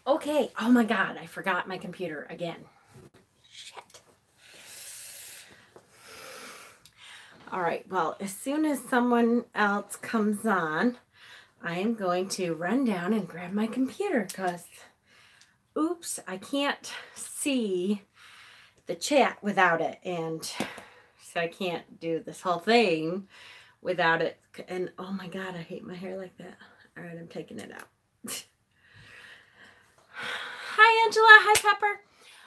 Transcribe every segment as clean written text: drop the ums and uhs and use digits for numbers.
Okay. Oh my God, I forgot my computer again. Shit. All right, well, as soon as someone else comes on, I am going to run down and grab my computer because, oops, I can't see the chat without it. And so I can't do this whole thing without it. And oh my God, I hate my hair like that. All right, I'm taking it out. Hi, Angela. Hi, Pepper.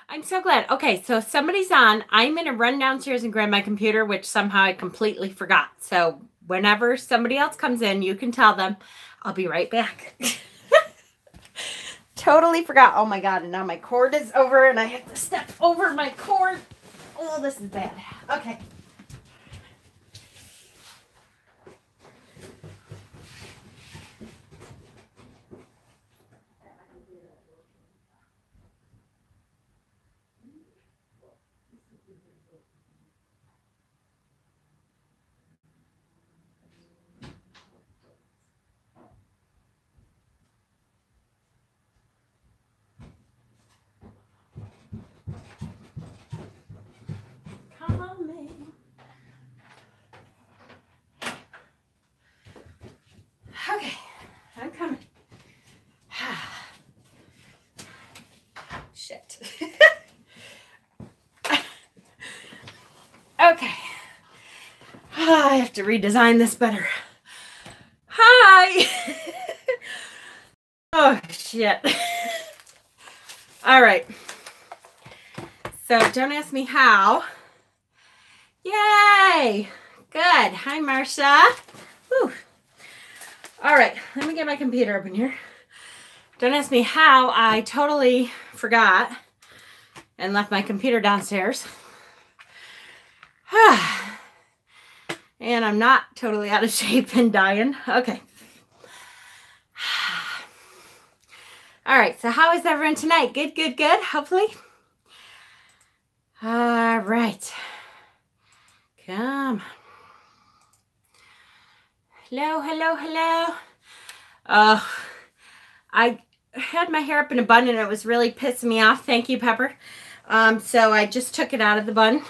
I'm so glad. Okay, so somebody's on. I'm going to run downstairs and grab my computer, which somehow I completely forgot. So whenever somebody else comes in, you can tell them. I'll be right back. Totally forgot. Oh, my God. And now my cord is over, and I have to step over my cord. Oh, this is bad. Okay. Come on, man. Okay, I'm coming. Shit. Okay. I have to redesign this better. Hi. Oh, shit. All right. So don't ask me how. Yay. Good. Hi, Marcia. Whew. All right. Let me get my computer open here. Don't ask me how. I totally forgot and left my computer downstairs. And I'm not totally out of shape and dying. Okay. All right. So how is everyone tonight? Good, good, good. Hopefully. All right. Come. Hello, hello, hello. I had my hair up in a bun and it was really pissing me off. Thank you, Pepper. So I just took it out of the bun.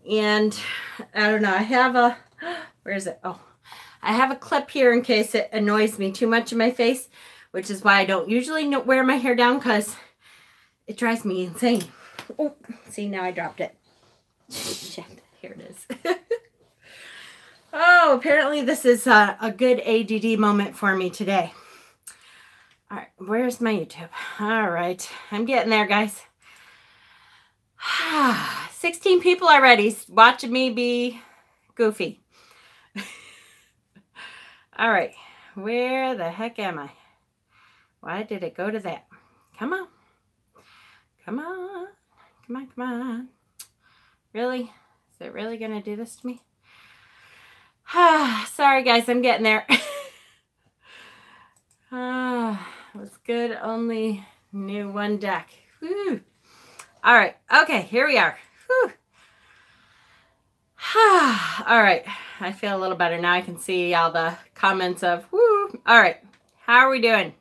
And I don't know. I have a, where is it? Oh, I have a clip here in case it annoys me too much in my face, which is why I don't usually wear my hair down because it drives me insane. Oh, see, now I dropped it. Shit, here it is. Oh, apparently this is a good ADD moment for me today. All right, where's my YouTube? All right, I'm getting there, guys. 16 people already watching me be goofy. All right, where the heck am I? Why did it go to that? Come on. Come on. Come on, come on. Really? Is it really going to do this to me? Sorry, guys. I'm getting there. It was good. Only knew one deck. Whew. All right. Okay, here we are. Whew. All right. I feel a little better now. I can see all the comments of, whoo. All right. How are we doing?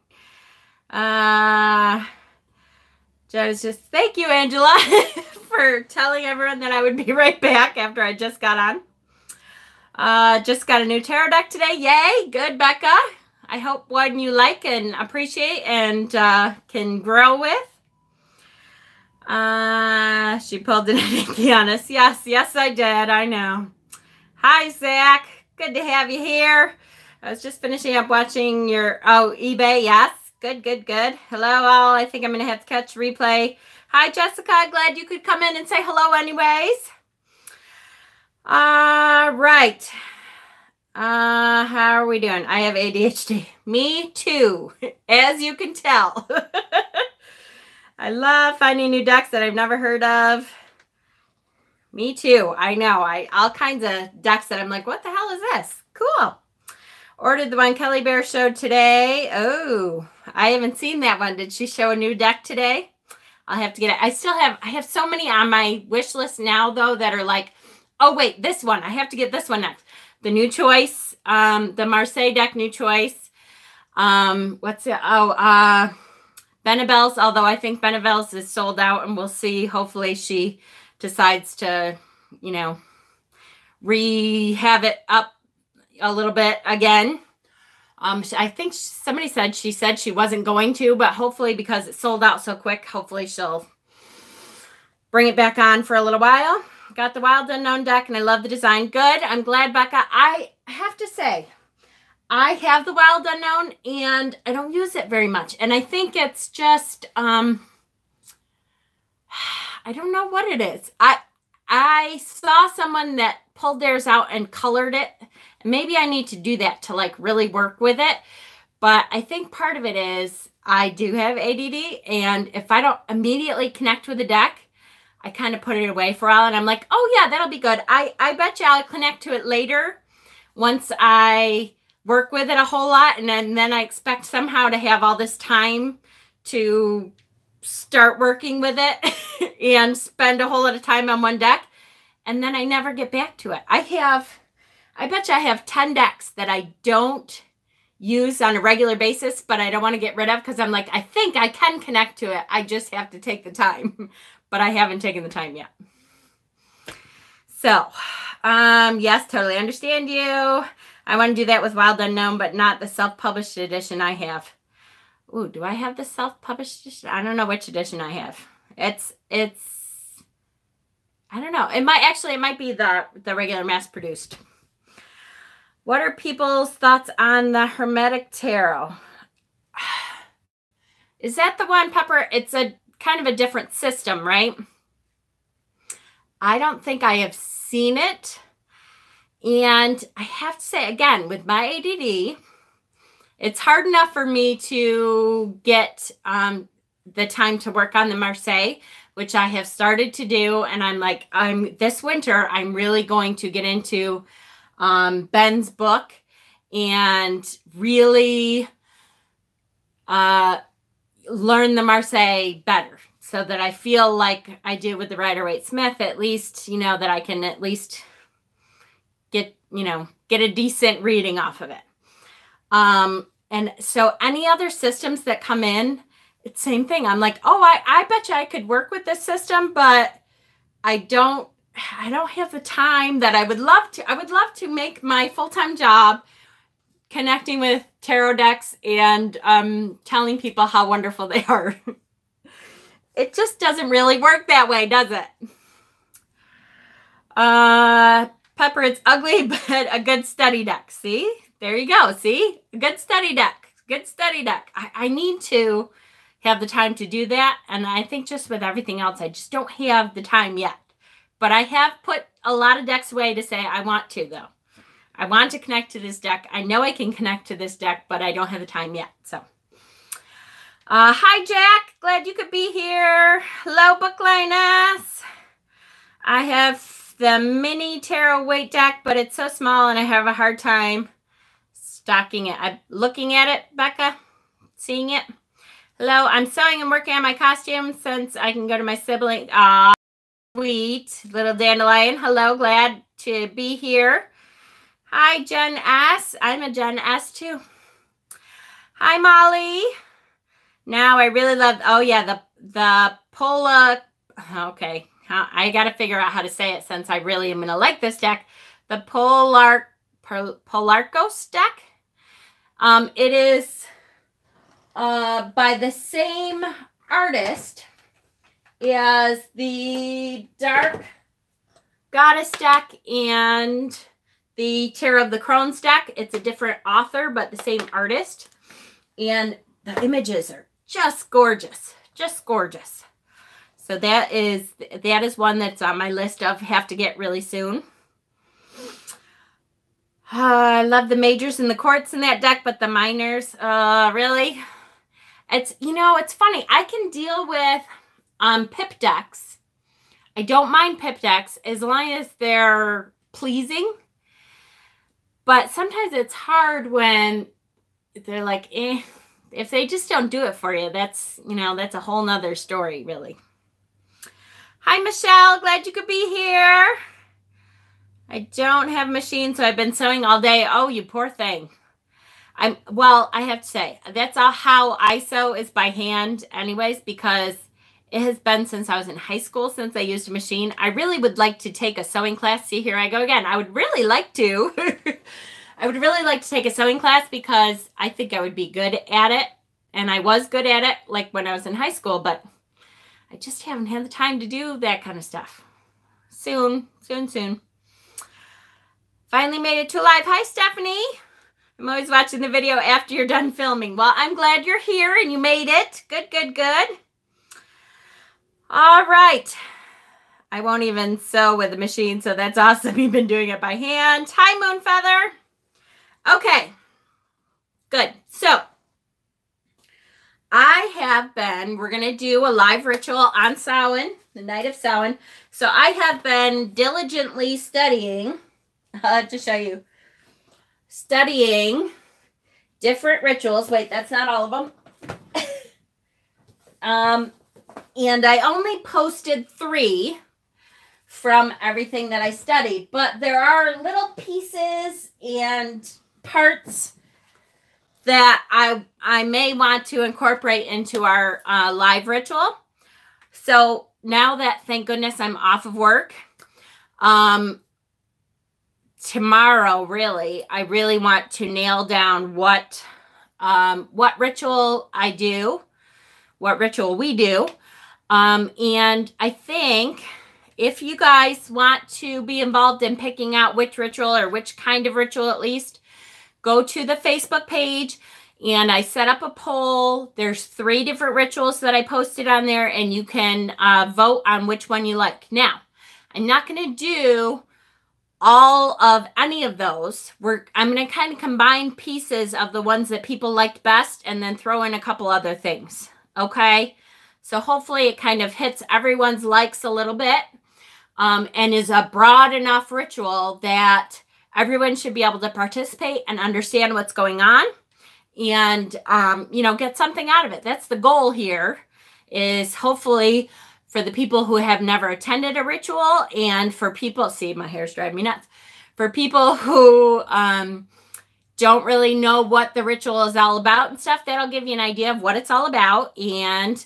Just thank you, Angela, for telling everyone that I would be right back after I just got on. Just got a new tarot deck today. Yay. Good, Becca. I hope one you like and appreciate and can grow with. She pulled an Giannis. Yes, I did. I know. Hi, Zach. Good to have you here. I was just finishing up watching your, eBay. Yes. Good, good, good. Hello, all. I think I'm going to have to catch replay. Hi, Jessica. Glad you could come in and say hello anyways. All right. How are we doing? I have ADHD. Me too, as you can tell. I love finding new decks that I've never heard of. Me too. I know. All kinds of decks that I'm like, what the hell is this? Cool. Ordered the one Kelly Bear showed today. Oh, I haven't seen that one. Did she show a new deck today? I'll have to get it. I have so many on my wish list now, though, that are like, oh, wait, this one. I have to get this one next. The new choice, the Marseille deck, new choice. What's it? Oh, Benebel's, although I think Benebel's is sold out, and we'll see. Hopefully she decides to, you know, have it up a little bit again. I think somebody said she wasn't going to, but hopefully, because it sold out so quick, hopefully she'll bring it back on for a little while. Got the Wild Unknown deck, and I love the design. Good. I'm glad, Becca. I have to say, I have the Wild Unknown, and I don't use it very much. And I think it's just, I don't know what it is. I saw someone that pulled theirs out and colored it. Maybe I need to do that to like really work with it. But I think part of it is I do have ADD, and if I don't immediately connect with the deck, I kind of put it away for a while, and I'm like, oh yeah, that'll be good. I bet you I'll connect to it later once I work with it a whole lot, and then I expect somehow to have all this time to start working with it and spend a whole lot of time on one deck, and then I never get back to it. I bet you I have 10 decks that I don't use on a regular basis, but I don't want to get rid of because I'm like, I think I can connect to it. I just have to take the time, but I haven't taken the time yet. So, yes, totally understand you. I want to do that with Wild Unknown, but not the self-published edition I have. Ooh, do I have the self-published edition? I don't know which edition I have. It's I don't know. It might be the regular mass-produced. What are people's thoughts on the Hermetic Tarot? Is that the one, Pepper? It's a kind of a different system, right? I don't think I have seen it. And I have to say, again, with my ADD, it's hard enough for me to get the time to work on the Marseille, which I have started to do. And I'm like, this winter, I'm really going to get into Ben's book and really learn the Marseille better, so that I feel like I do with the Rider-Waite-Smith, at least, you know, that I can at least get a decent reading off of it. And so any other systems that come in, it's same thing. I'm like, oh, I bet you I could work with this system, but I don't have the time that I would love to. I would love to make my full-time job connecting with tarot decks and telling people how wonderful they are. It just doesn't really work that way, does it? Pepper, it's ugly, but a good study deck. See? There you go. See? A good study deck. Good study deck. I need to have the time to do that. And I think just with everything else, I just don't have the time yet. But I have put a lot of decks away to say I want to, though. I want to connect to this deck. I know I can connect to this deck, but I don't have the time yet. So, hi, Jack. Glad you could be here. Hello, Book Lioness. I have the mini tarot weight deck, but it's so small and I have a hard time stocking it. I'm looking at it, Becca. Seeing it. Hello, I'm sewing and working on my costume since I can go to my sibling. Sweet little dandelion. Hello, glad to be here. Hi, Jen S. I'm a Jen S too. Hi, Molly. Now I really love, oh yeah, the Pola, okay. I got to figure out how to say it since I really am going to like this deck. The Polarcos deck. It is by the same artist as the Dark Goddess deck and the Tarot of the Crones deck. It's a different author, but the same artist. And the images are just gorgeous. Just gorgeous. So that is one that's on my list of have to get really soon. I love the majors and the courts in that deck, but the minors, really? It's funny. I can deal with pip decks. I don't mind pip decks as long as they're pleasing. But sometimes it's hard when they're like, eh. If they just don't do it for you, that's a whole nother story, really. Hi, Michelle. Glad you could be here. I don't have a machine, so I've been sewing all day. Oh, you poor thing. Well, I have to say, that's all how I sew is by hand anyways, because it has been since I was in high school since I used a machine. I really would like to take a sewing class. See, here I go again. I would really like to. I would really like to take a sewing class because I think I would be good at it. And I was good at it like when I was in high school, but I just haven't had the time to do that kind of stuff. Soon, soon, soon. Finally made it to live. Hi, Stephanie. I'm always watching the video after you're done filming. Well, I'm glad you're here and you made it. Good, good, good. All right. I won't even sew with the machine, so that's awesome. You've been doing it by hand. Hi, Moonfeather. Okay. Good. So, we're going to do a live ritual on Samhain, the night of Samhain. So, I have been diligently studying, to show you, studying different rituals. Wait, that's not all of them. And I only posted 3 from everything that I studied, but there are little pieces and parts that I may want to incorporate into our live ritual. So now that, thank goodness, I'm off of work, tomorrow, really, I really want to nail down what ritual I do, what ritual we do. And I think if you guys want to be involved in picking out which ritual or which kind of ritual at least, go to the Facebook page and I set up a poll. There's 3 different rituals that I posted on there and you can vote on which one you like. Now, I'm not going to do all of any of those. I'm going to kind of combine pieces of the ones that people liked best and then throw in a couple other things. Okay? So hopefully it kind of hits everyone's likes a little bit and is a broad enough ritual that everyone should be able to participate and understand what's going on and, you know, get something out of it. That's the goal here, is hopefully for the people who have never attended a ritual and for people, see, my hair's driving me nuts, for people who don't really know what the ritual is all about and stuff, that'll give you an idea of what it's all about and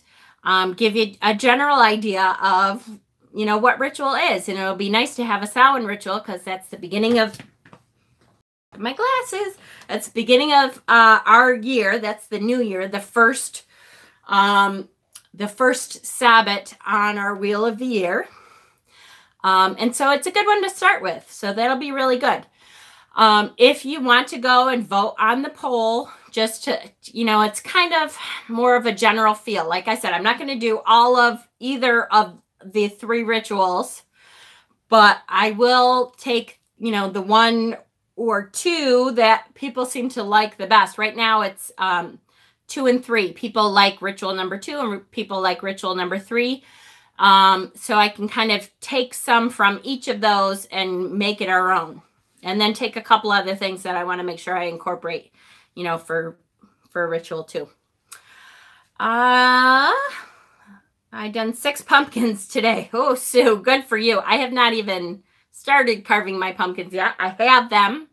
give you a general idea of, you know, what ritual is. And it'll be nice to have a Samhain ritual because that's the beginning of my glasses. That's the beginning of our year. That's the new year, the first Sabbath on our wheel of the year. And so it's a good one to start with. So that'll be really good. If you want to go and vote on the poll, just to, you know, it's kind of more of a general feel. Like I said, I'm not going to do all of either of the 3 rituals, but I will take, you know, the 1 or 2 that people seem to like the best. Right now it's 2 and 3. People like ritual number 2 and people like ritual number 3. So I can kind of take some from each of those and make it our own. And then take a couple other things that I want to make sure I incorporate, you know, for ritual 2. I done 6 pumpkins today. Oh, Sue, good for you. I have not even started carving my pumpkins yet. I have them.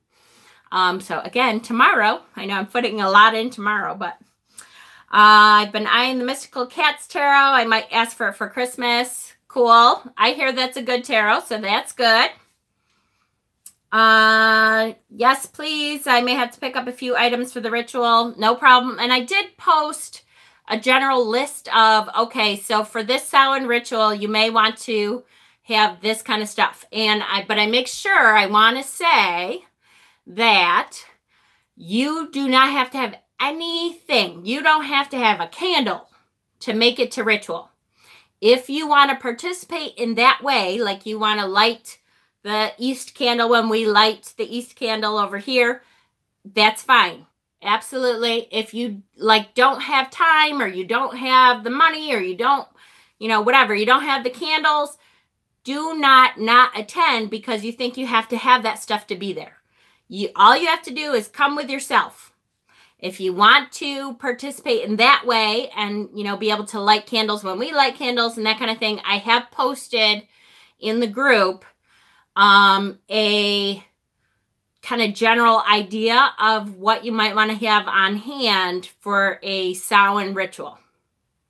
So again, tomorrow, I know I'm putting a lot in tomorrow, but I've been eyeing the Mystical Cats Tarot. I might ask for it for Christmas. Cool. I hear that's a good tarot, so that's good. Yes, please. I may have to pick up a few items for the ritual. No problem. And I did post a general list of, okay, so for this Samhain ritual, you may want to have this kind of stuff. But I make sure I want to say that you do not have to have anything. You don't have to have a candle to make it to ritual. If you want to participate in that way, like you want to light the East candle when we light the East candle over here, that's fine. Absolutely. If you like don't have time or you don't have the money or you don't, you know, whatever, you don't have the candles, do not attend because you think you have to have that stuff to be there. All you have to do is come with yourself. If you want to participate in that way and, you know, be able to light candles when we light candles and that kind of thing, I have posted in the group a kind of general idea of what you might want to have on hand for a Samhain ritual.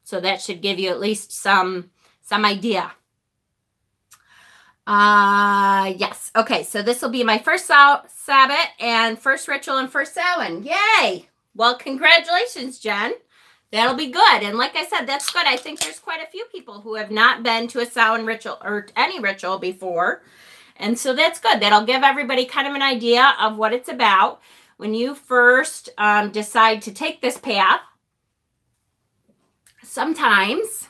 So that should give you at least some idea. Yes. Okay. So this will be my first Sabbath and first ritual and first Samhain. Yay. Well, congratulations, Jen. That'll be good. And like I said, that's good. I think there's quite a few people who have not been to a Samhain ritual or any ritual before. And so that's good. That'll give everybody kind of an idea of what it's about. When you first decide to take this path, sometimes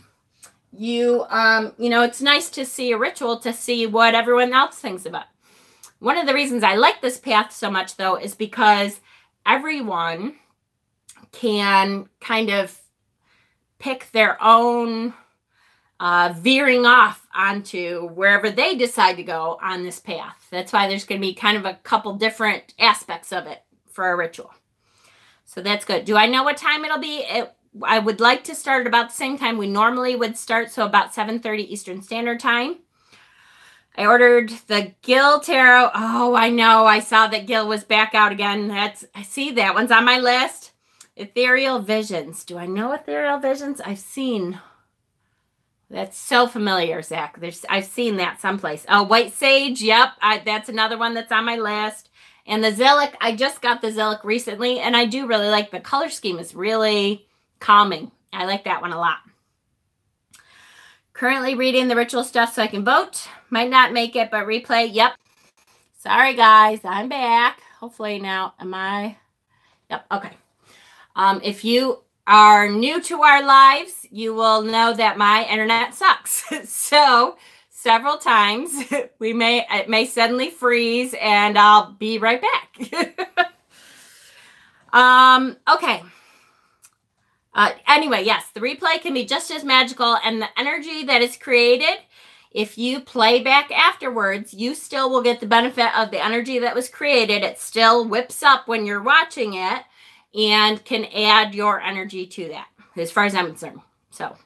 you know, it's nice to see a ritual to see what everyone else thinks about. One of the reasons I like this path so much, though, is because everyone can kind of pick their own veering off onto wherever they decide to go on this path. That's why there's going to be kind of a couple different aspects of it for a ritual. So that's good. Do I know what time it'll be? I would like to start at about the same time we normally would start, so about 7:30 Eastern Standard Time. I ordered the Gil Tarot. Oh, I know. I saw that Gil was back out again. I see that one's on my list. Ethereal Visions. Do I know Ethereal Visions? I've seen. That's so familiar, Zach. I've seen that someplace. Oh, White Sage. Yep. That's another one that's on my list. And the Zilliq. I just got the Zilliq recently, and I do really like the color scheme. Is really calming. I like that one a lot. Currently reading the ritual stuff so I can vote. Might not make it, but replay. Yep. Sorry, guys. I'm back. Hopefully now. Am I? Yep. Okay. If you are new to our lives, you will know that my internet sucks. So several times it may suddenly freeze, and I'll be right back. Okay. Anyway, yes, the replay can be just as magical, and the energy that is created, if you play back afterwards, you still will get the benefit of the energy that was created. It still whips up when you're watching it and can add your energy to that, as far as I'm concerned. So,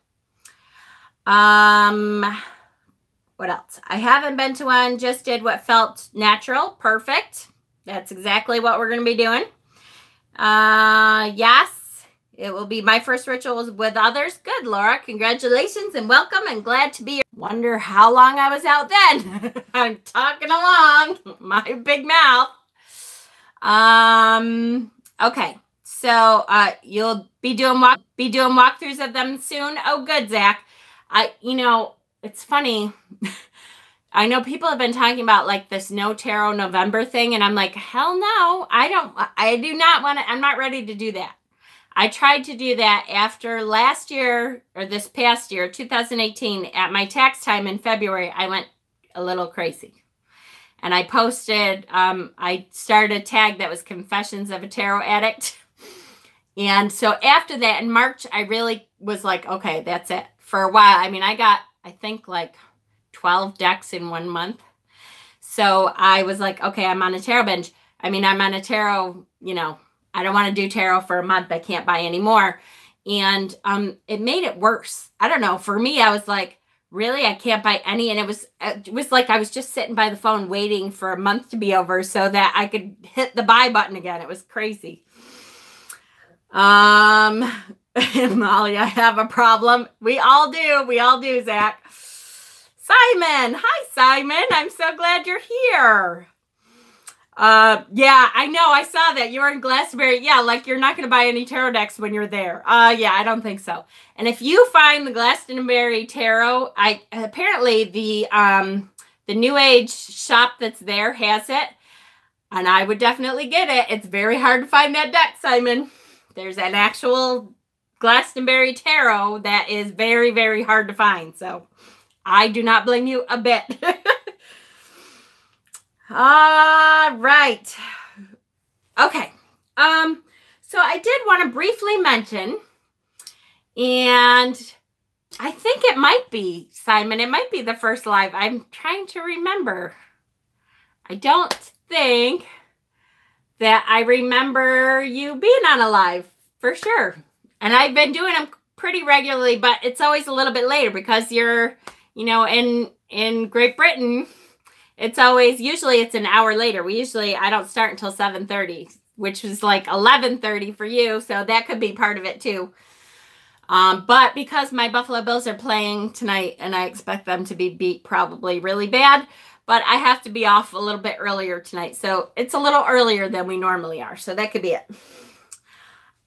what else? I haven't been to one, just did what felt natural. Perfect. That's exactly what we're going to be doing. Yes. It will be my first rituals with others. Good, Laura. Congratulations and welcome, and glad to be here. Wonder how long I was out then. I'm talking along. My big mouth. Okay. So you'll be doing walkthroughs of them soon. Oh, good, Zach. You know, it's funny. I know people have been talking about like this No Tarot November thing, and I'm like, hell no. I do not want to. I'm not ready to do that. I tried to do that after last year, or this past year, 2018, at my tax time in February. I went a little crazy. And I posted, I started a tag that was Confessions of a Tarot Addict. And so after that, in March, I really was like, okay, that's it. For a while, I mean, I got, I think, like 12 decks in 1 month. So I was like, okay, I'm on a tarot binge. I mean, I'm on a tarot, you know, I don't want to do tarot for a month. I can't buy any more. And it made it worse. I don't know. For me, I was like, really? I can't buy any. And it was like I was just sitting by the phone waiting for a month to be over so that I could hit the buy button again. It was crazy. Molly, I have a problem. We all do. We all do, Zach. Simon. Hi, Simon. I'm so glad you're here. Yeah, I know. I saw that. You're in Glastonbury. Yeah, like you're not going to buy any tarot decks when you're there. Yeah, I don't think so. And if you find the Glastonbury Tarot, apparently the New Age shop that's there has it. And I would definitely get it. It's very hard to find that deck, Simon. There's an actual Glastonbury Tarot that is very, very hard to find. So I do not blame you a bit. All right. Okay. So I did want to briefly mention, and I think it might be, Simon, it might be the first live. I'm trying to remember. I don't think that I remember you being on a live for sure. And I've been doing them pretty regularly, but it's always a little bit later because you're, you know, in Great Britain. it's always, usually it's an hour later. I don't start until 7:30, which is like 11:30 for you. So that could be part of it too. But because my Buffalo Bills are playing tonight and I expect them to be beat probably really bad, but I have to be off a little bit earlier tonight. So it's a little earlier than we normally are. So that could be it.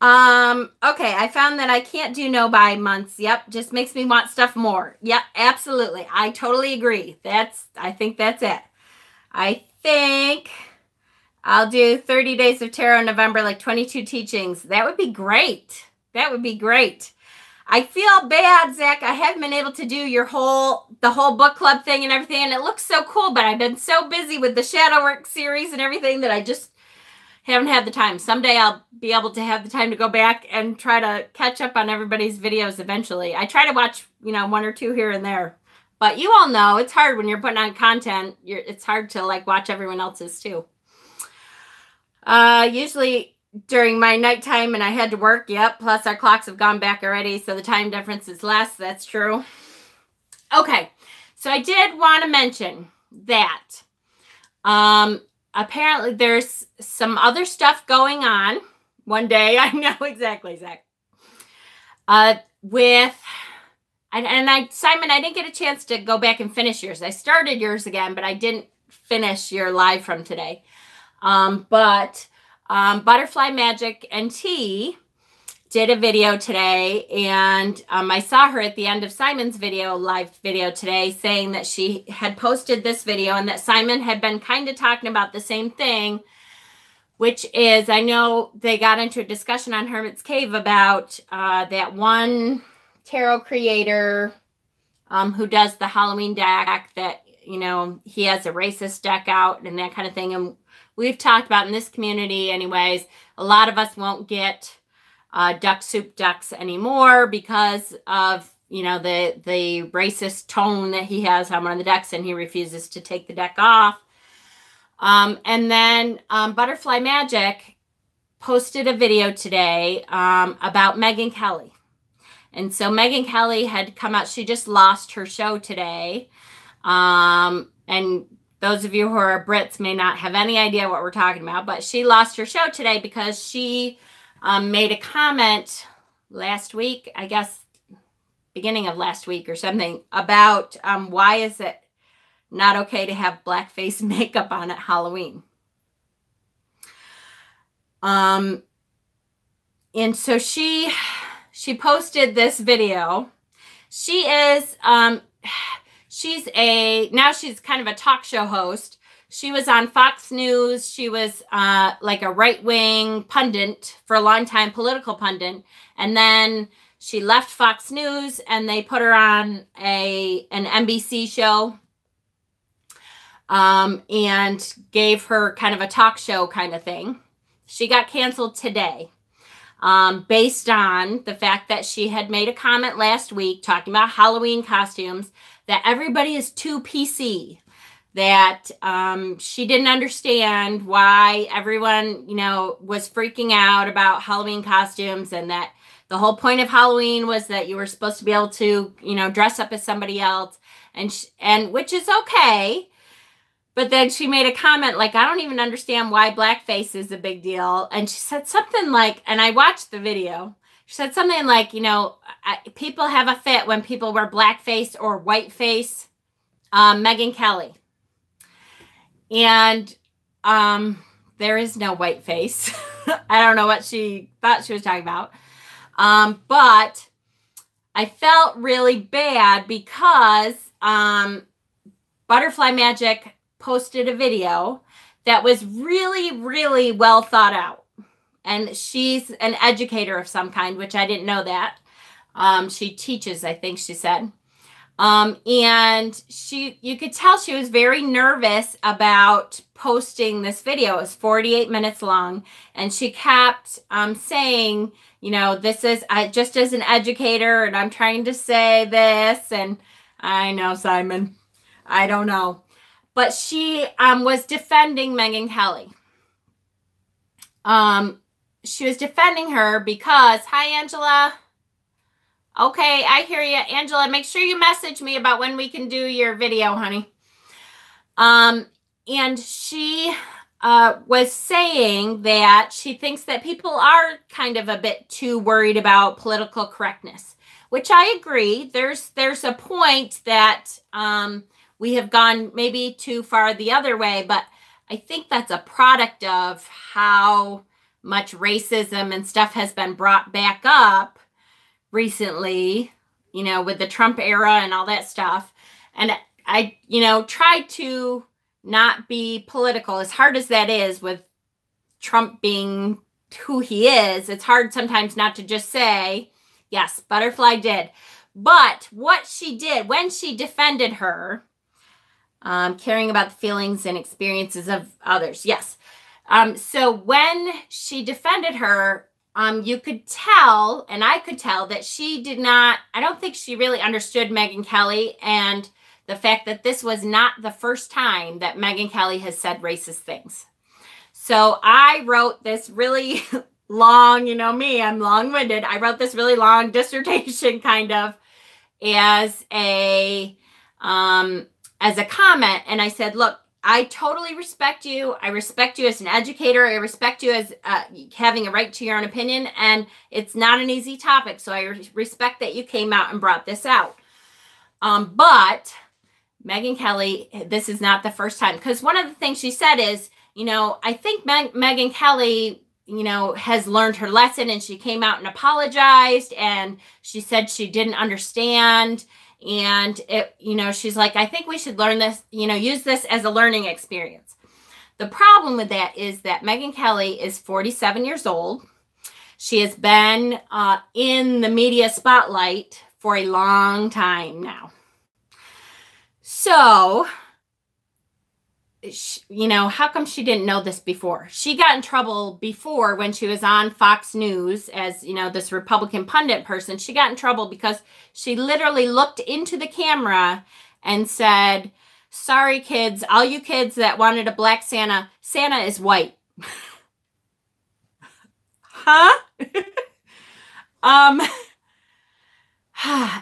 Okay, I found that I can't do no buy months. Yep, just makes me want stuff more. Yep, absolutely. I totally agree. I think that's it. I think I'll do 30 days of tarot in November, like 22 teachings. That would be great. That would be great. I feel bad, Zach. I haven't been able to do the whole book club thing and everything, and it looks so cool, but I've been so busy with the shadow work series and everything that I just haven't had the time. Someday I'll be able to have the time to go back and try to catch up on everybody's videos eventually. I try to watch, one or two here and there, but you all know it's hard when you're putting on content. It's hard to like watch everyone else's too. Usually during my nighttime and I had to work. Yep. Plus our clocks have gone back already. So the time difference is less. That's true. Okay. So I did want to mention that, apparently there's some other stuff going on one day. I know exactly, Zach. Simon, I didn't get a chance to go back and finish yours. I started yours again, but I didn't finish your live from today. Butterfly Magic and Tea did a video today, and I saw her at the end of Simon's live video today, saying that she had posted this video and that Simon had been kind of talking about the same thing, which is, I know they got into a discussion on Hermit's Cave about that one tarot creator who does the Halloween deck that, he has a racist deck out and that kind of thing. And we've talked about in this community anyways, a lot of us won't get duck soup ducks anymore because of, the racist tone that he has on one of the decks, and he refuses to take the deck off. And then Butterfly Magic posted a video today about Megyn Kelly. And so Megyn Kelly had come out. She just lost her show today. And those of you who are Brits may not have any idea what we're talking about, but she lost her show today because she made a comment last week, I guess beginning of last week or something, about why is it not okay to have blackface makeup on at Halloween. And so she posted this video. She's kind of a talk show host. She was on Fox News. She was like a right-wing pundit for a long time, political pundit. And then she left Fox News and they put her on an NBC show and gave her kind of a talk show kind of thing. She got canceled today based on the fact that she had made a comment last week talking about Halloween costumes, that everybody is too PC, that she didn't understand why everyone, was freaking out about Halloween costumes, and that the whole point of Halloween was that you were supposed to be able to, dress up as somebody else, and which is okay. But then she made a comment like, I don't even understand why blackface is a big deal. And she said something like, and I watched the video, she said something like, people have a fit when people wear blackface or whiteface. Megyn Kelly. And there is no whiteface. I don't know what she thought she was talking about. But I felt really bad because Butterfly Magic posted a video that was really, really well thought out. And she's an educator of some kind, which I didn't know that. She teaches, I think she said. And you could tell she was very nervous about posting this video. It was 48 minutes long. And she kept saying, this is just as an educator, and I'm trying to say this. And I know, Simon, I don't know. But she was defending Megyn Kelly. She was defending her because, hi, Angela. Okay, I hear you. Angela, make sure you message me about when we can do your video, honey. And she was saying that she thinks that people are kind of a bit too worried about political correctness, which I agree. There's a point that we have gone maybe too far the other way, but I think that's a product of how much racism and stuff has been brought back up recently, with the Trump era and all that stuff. And I, tried to not be political, as hard as that is with Trump being who he is. It's hard sometimes not to just say, yes, Butterfly did. But what she did when she defended her, caring about the feelings and experiences of others. Yes. So when she defended her, you could tell, and I could tell, that she did not, I don't think she really understood Megyn Kelly, and the fact that this was not the first time that Megyn Kelly has said racist things. So I wrote this really long, me, I'm long-winded. I wrote this really long dissertation kind of as a comment. And I said, look, I totally respect you. I respect you as an educator. I respect you as having a right to your own opinion. And it's not an easy topic. So I respect that you came out and brought this out. But Megyn Kelly, this is not the first time. Because one of the things she said is, I think Megyn Kelly, has learned her lesson, and she came out and apologized, and she said she didn't understand. And she's like, I think we should learn this, use this as a learning experience. The problem with that is that Megyn Kelly is 47 years old. She has been in the media spotlight for a long time now. So, how come she didn't know this before? She got in trouble before when she was on Fox News as, this Republican pundit person. She got in trouble because she literally looked into the camera and said, sorry, kids, all you kids that wanted a black Santa, Santa is white. Huh?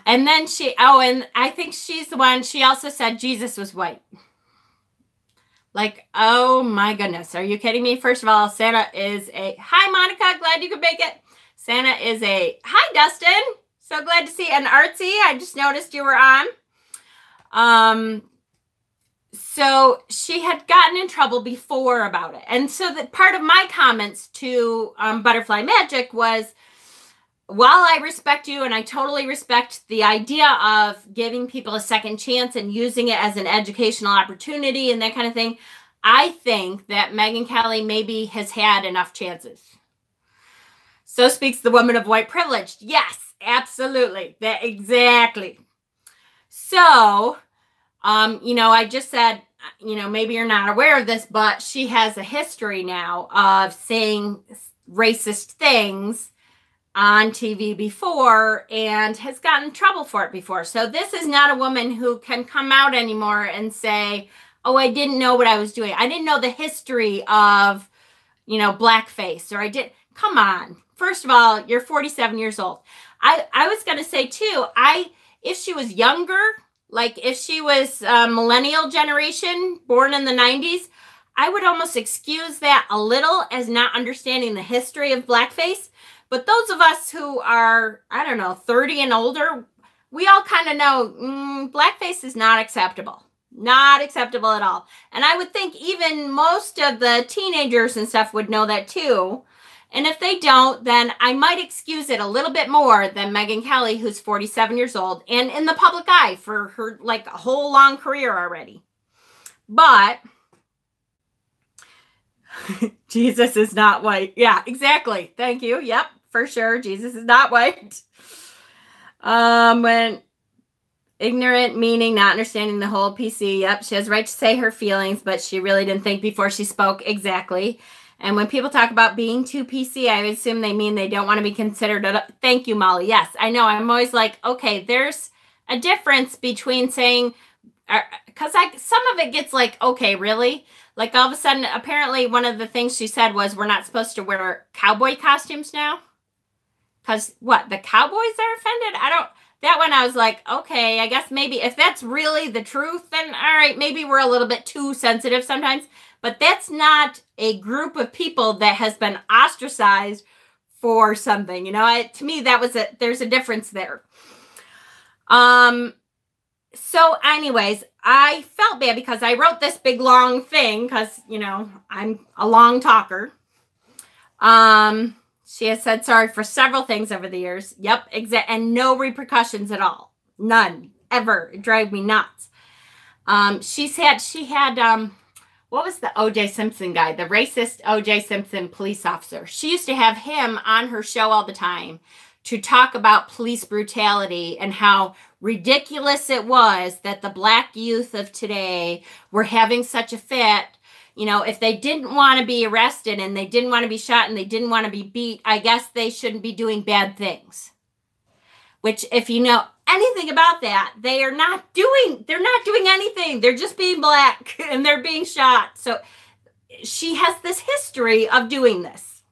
And then and I think she's the one, she also said Jesus was white. Like, oh my goodness. Are you kidding me? First of all, Santa is hi, Monica. Glad you could make it. Santa is hi, Dustin. So glad to see you. And Artsy, I just noticed you were on. So she had gotten in trouble before about it. And so that part of my comments to Butterfly Magic was, while I respect you and I totally respect the idea of giving people a second chance and using it as an educational opportunity and that kind of thing, I think that Megyn Kelly maybe has had enough chances. So speaks the woman of white privilege. Yes, absolutely. Exactly. So, I just said, maybe you're not aware of this, but she has a history now of saying racist things on TV before and has gotten in trouble for it before. So this is not a woman who can come out anymore and say, oh, I didn't know what I was doing. I didn't know the history of, blackface, or come on. First of all, you're 47 years old. I was going to say too, if she was younger, like if she was a millennial generation born in the 90s, I would almost excuse that a little as not understanding the history of blackface. But those of us who are, 30 and older, we all kind of know blackface is not acceptable. Not acceptable at all. And I would think even most of the teenagers and stuff would know that too. And if they don't, then I might excuse it a little bit more than Megyn Kelly, who's 47 years old and in the public eye for her a whole long career already. But Jesus is not white. Yeah, exactly. Thank you. Yep. For sure, Jesus is not white. When ignorant, meaning not understanding the whole PC. Yep, she has right to say her feelings, but she really didn't think before she spoke. Exactly. And when people talk about being too PC, I assume they mean they don't want to be considered. Thank you, Molly. Yes, I know. I'm always like, okay, there's a difference between saying, because some of it gets like, okay, really? Like all of a sudden, apparently one of the things she said was we're not supposed to wear cowboy costumes now. Because what? The cowboys are offended? that one I was like, okay, I guess maybe if that's really the truth, then all right, maybe we're a little bit too sensitive sometimes. But that's not a group of people that has been ostracized for something. You know, to me, that was there's a difference there. So anyways, I felt bad because I wrote this big long thing because, you know, I'm a long talker. She has said sorry for several things over the years. Yep, and no repercussions at all. None, ever. It drove me nuts. She had, what was the O.J. Simpson guy? The racist O.J. Simpson police officer. She used to have him on her show all the time to talk about police brutality and how ridiculous it was that the black youth of today were having such a fit. You know, if they didn't want to be arrested and they didn't want to be shot and they didn't want to be beat, I guess they shouldn't be doing bad things. Which, if you know anything about that, they're not doing anything. They're just being black and they're being shot. So she has this history of doing this.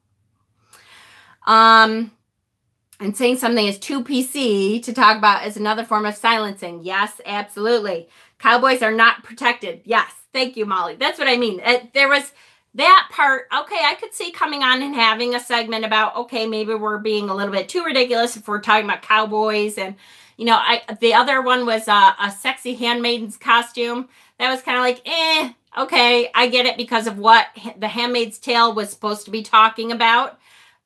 And saying something is too PC to talk about is another form of silencing. Yes, absolutely. Cowboys are not protected. Yes. Thank you, Molly. That's what I mean. There was that part. Okay, I could see coming on and having a segment about, okay, maybe we're being a little bit too ridiculous if we're talking about cowboys. And, you know, the other one was a sexy handmaiden's costume. That was kind of like, okay, I get it because of what the Handmaid's Tale was supposed to be talking about.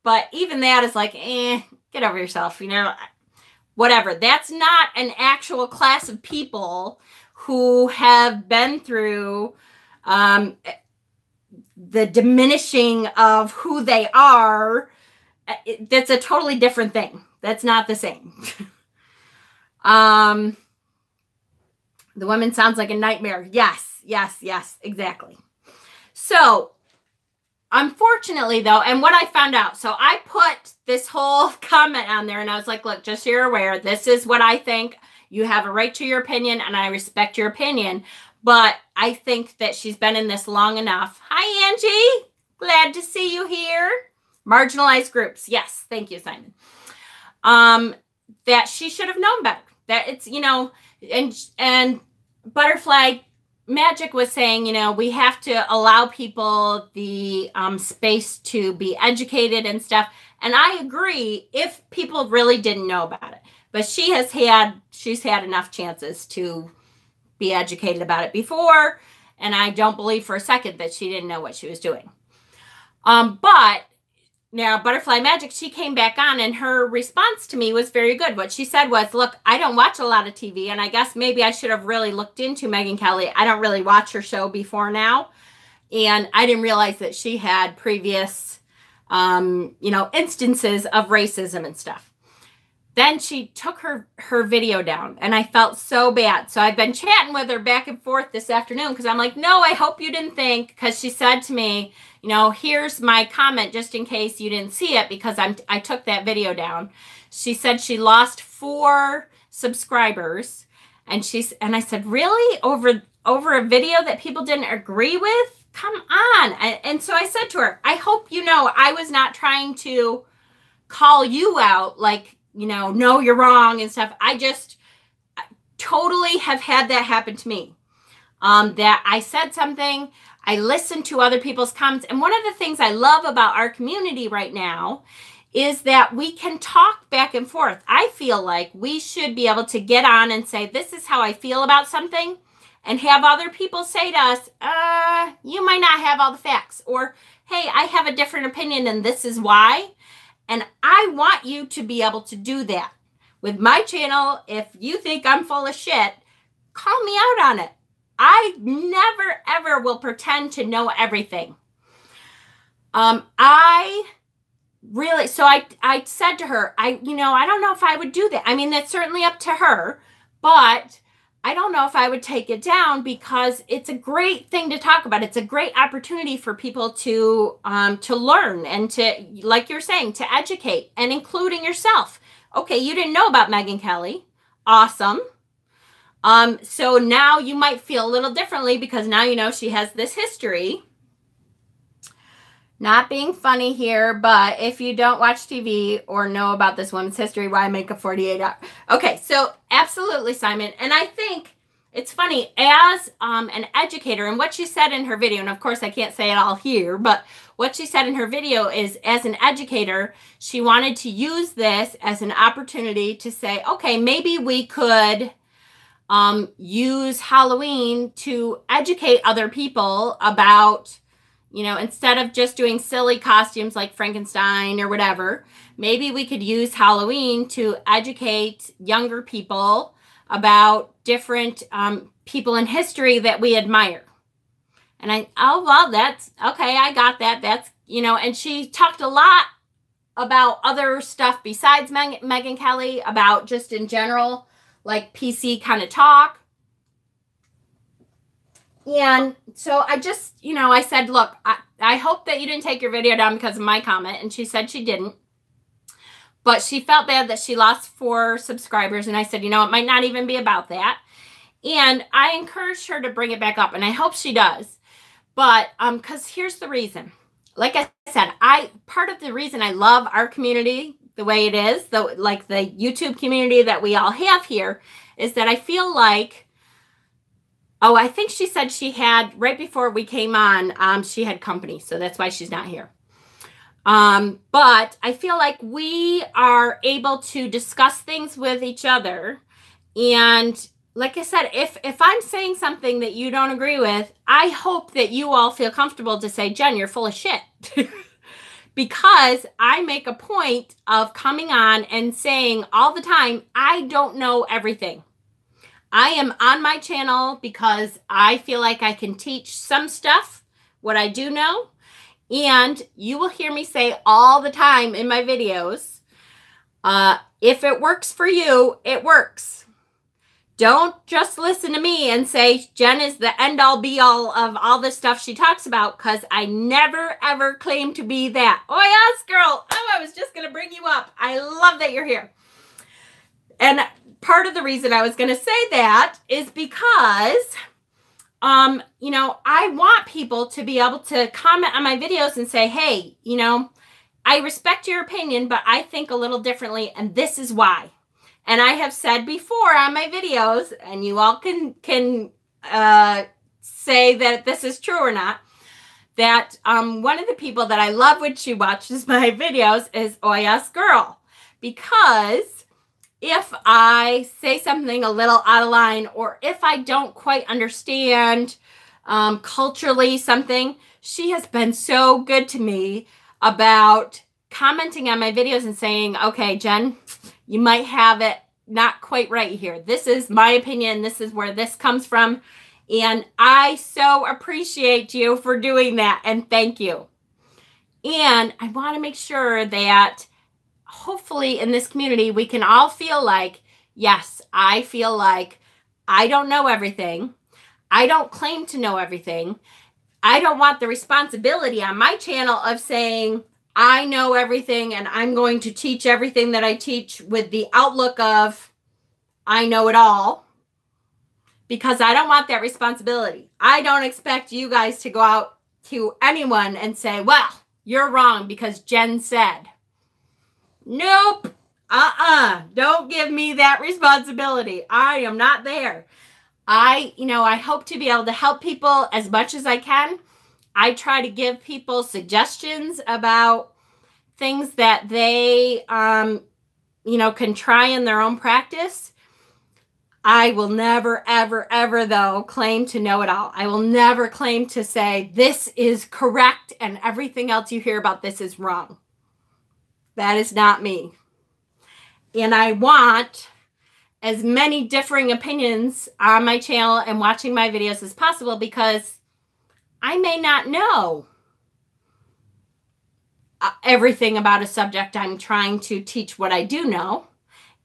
But even that is like, get over yourself, you know, whatever. That's not an actual class of people who have been through the diminishing of who they are. That's a totally different thing. That's not the same. The woman sounds like a nightmare. Yes, exactly. So, unfortunately, though, and what I found out, so I put this whole comment on there and I was like, look, just so you're aware, this is what I think. You have a right to your opinion, and I respect your opinion. But I think that she's been in this long enough. Hi, Angie. Glad to see you here. Marginalized groups. Yes. Thank you, Simon. That she should have known better. That it's, you know, and Butterfly Magic was saying, you know, we have to allow people the space to be educated and stuff. And I agree if people really didn't know about it. But she's had enough chances to be educated about it before, and I don't believe for a second that she didn't know what she was doing. But now Butterfly Magic, she came back on, and her response to me was very good. What she said was, look, I don't watch a lot of TV, and I guess maybe I should have really looked into Megyn Kelly. I don't really watch her show before now, and I didn't realize that she had previous, you know, instances of racism and stuff. Then she took her video down, and I felt so bad. So I've been chatting with her back and forth this afternoon because I'm like, no, I hope you didn't think, because she said to me, you know, here's my comment just in case you didn't see it because I took that video down. She said she lost 4 subscribers, and I said, really? Over a video that people didn't agree with? Come on. And so I said to her, I hope you know I was not trying to call you out like, you know, no, you're wrong and stuff. I totally have had that happen to me. That I said something, I listened to other people's comments. And one of the things I love about our community right now is that we can talk back and forth. I feel like we should be able to get on and say, this is how I feel about something, and have other people say to us, you might not have all the facts, or, hey, I have a different opinion and this is why. And I want you to be able to do that. With my channel, if you think I'm full of shit, call me out on it. I never, ever will pretend to know everything. I said to her, I don't know if I would do that. I mean, that's certainly up to her, but I don't know if I would take it down because it's a great thing to talk about. It's a great opportunity for people to learn and to, like you're saying, to educate, and including yourself. Okay, you didn't know about Megyn Kelly. Awesome. So now you might feel a little differently because now you know she has this history. Not being funny here, but if you don't watch TV or know about this women's history, why make a 48-hour? Okay, so absolutely, Simon. And I think it's funny, as an educator, and what she said in her video, and of course I can't say it all here, but what she said in her video is, as an educator, she wanted to use this as an opportunity to say, okay, maybe we could use Halloween to educate other people about, you know, instead of just doing silly costumes like Frankenstein or whatever, maybe we could use Halloween to educate younger people about different people in history that we admire. And oh, well, that's okay. I got that. That's, you know, and she talked a lot about other stuff besides Megyn Kelly, about just in general, like PC kind of talk. And so I just, you know, I said, look, I hope that you didn't take your video down because of my comment. And she said she didn't. But she felt bad that she lost 4 subscribers. And I said, you know, it might not even be about that. And I encouraged her to bring it back up. And I hope she does. But because here's the reason. Like I said, part of the reason I love our community the way it is, like the YouTube community that we all have here, is that I feel like, oh, I think she said she had, right before we came on, she had company. So that's why she's not here. But I feel like we are able to discuss things with each other. And like I said, if I'm saying something that you don't agree with, I hope that you all feel comfortable to say, Jen, you're full of shit. Because I make a point of coming on and saying all the time, I don't know everything. I am on my channel because I feel like I can teach some stuff, what I do know. And you will hear me say all the time in my videos, if it works for you, it works. Don't just listen to me and say Jen is the end-all be-all of all the stuff she talks about, because I never, ever claim to be that. Oh, yes, girl. Oh, I was just going to bring you up. I love that you're here. And part of the reason I was going to say that is because, you know, I want people to be able to comment on my videos and say, hey, you know, I respect your opinion, but I think a little differently, and this is why. And I have said before on my videos, and you all can say that this is true or not, that one of the people that I love when she watches my videos is Oh Yes Girl. Because if I say something a little out of line, or if I don't quite understand culturally something, she has been so good to me about commenting on my videos and saying, okay, Jen, you might have it not quite right here. This is my opinion. This is where this comes from. And I so appreciate you for doing that. And thank you. And I want to make sure that hopefully in this community, we can all feel like, yes, I feel like I don't know everything. I don't claim to know everything. I don't want the responsibility on my channel of saying, I know everything and I'm going to teach everything that I teach with the outlook of I know it all, because I don't want that responsibility. I don't expect you guys to go out to anyone and say, well, you're wrong because Jen said. Nope. Don't give me that responsibility. I am not there. I hope to be able to help people as much as I can. I try to give people suggestions about things that they, can try in their own practice. I will never, ever, ever, though, claim to know it all. I will never claim to say this is correct and everything else you hear about this is wrong. That is not me. And I want as many differing opinions on my channel and watching my videos as possible, because I may not know everything about a subject. I'm trying to teach what I do know.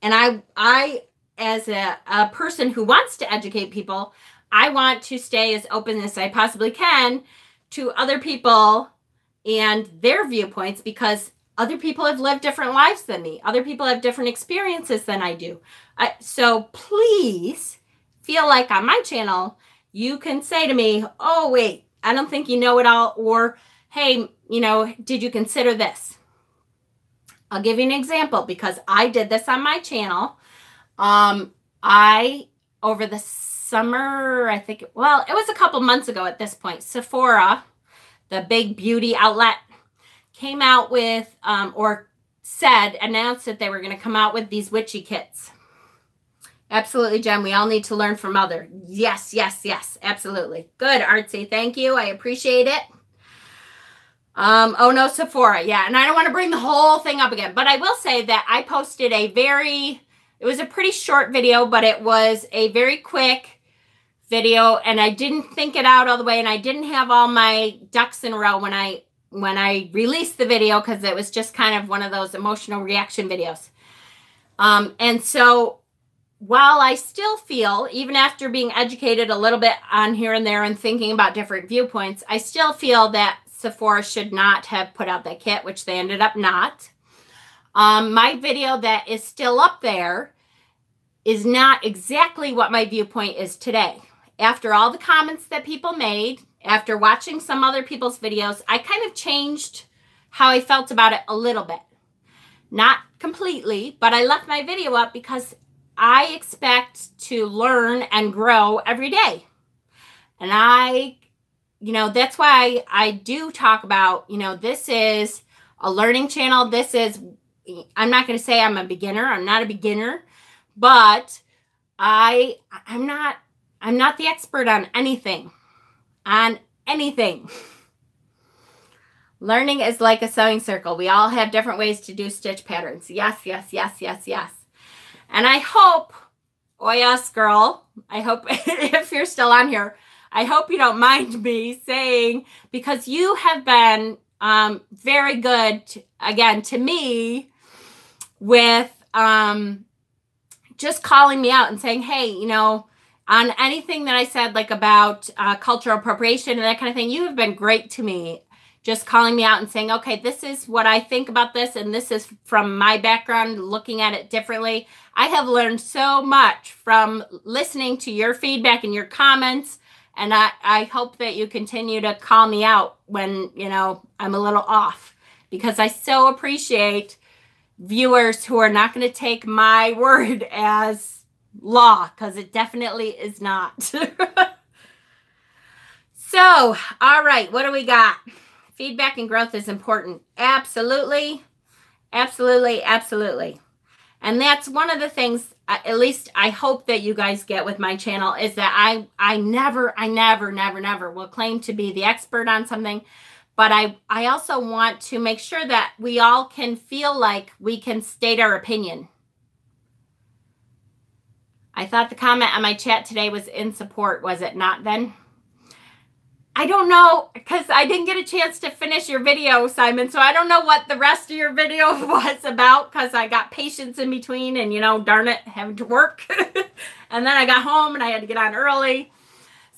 And I as a person who wants to educate people, I want to stay as open as I possibly can to other people and their viewpoints, because other people have lived different lives than me. Other people have different experiences than I do. So please feel like on my channel, you can say to me, oh, wait, I don't think you know it all. Or hey, you know, did you consider this? I'll give you an example because I did this on my channel. Over the summer, I think, well, it was a couple months ago at this point, Sephora, the big beauty outlet, came out with, announced that they were going to come out with these witchy kits. Absolutely, Jen. We all need to learn from others. Yes, yes, yes. Absolutely. Good, Artsy. Thank you. I appreciate it. Oh no, Sephora. Yeah. And I don't want to bring the whole thing up again, but I will say that I posted it was a pretty short video, but it was a very quick video, and I didn't think it out all the way, and I didn't have all my ducks in a row when I released the video, because it was just kind of one of those emotional reaction videos. And so while I still feel, even after being educated a little bit on here and there and thinking about different viewpoints, I still feel that Sephora should not have put out that kit, which they ended up not. My video that is still up there is not exactly what my viewpoint is today. After all the comments that people made, after watching some other people's videos, I kind of changed how I felt about it a little bit. Not completely, but I left my video up because I expect to learn and grow every day. And that's why I do talk about, this is a learning channel. I'm not going to say I'm a beginner. I'm not a beginner, but I'm not the expert on anything. Learning is like a sewing circle. We all have different ways to do stitch patterns. Yes, yes, yes, yes, yes. And I hope, oh yes, girl, I hope if you're still on here, I hope you don't mind me saying, because you have been very good, to me with just calling me out and saying, hey, on anything that I said, like about cultural appropriation and that kind of thing, you have been great to me. Just calling me out and saying, okay, this is what I think about this, and this is from my background, looking at it differently. I have learned so much from listening to your feedback and your comments, and I hope that you continue to call me out when, I'm a little off, because I so appreciate viewers who are not going to take my word as law, because it definitely is not. So, all right, what do we got? Feedback and growth is important. Absolutely. Absolutely. Absolutely. And that's one of the things, at least I hope that you guys get with my channel, is that I never will claim to be the expert on something. But I also want to make sure that we all can feel like we can state our opinion. I thought the comment on my chat today was in support. Was it not then? I don't know, because I didn't get a chance to finish your video, Simon. So I don't know what the rest of your video was about, because I got patients in between and, darn it, having to work. And then I got home and I had to get on early.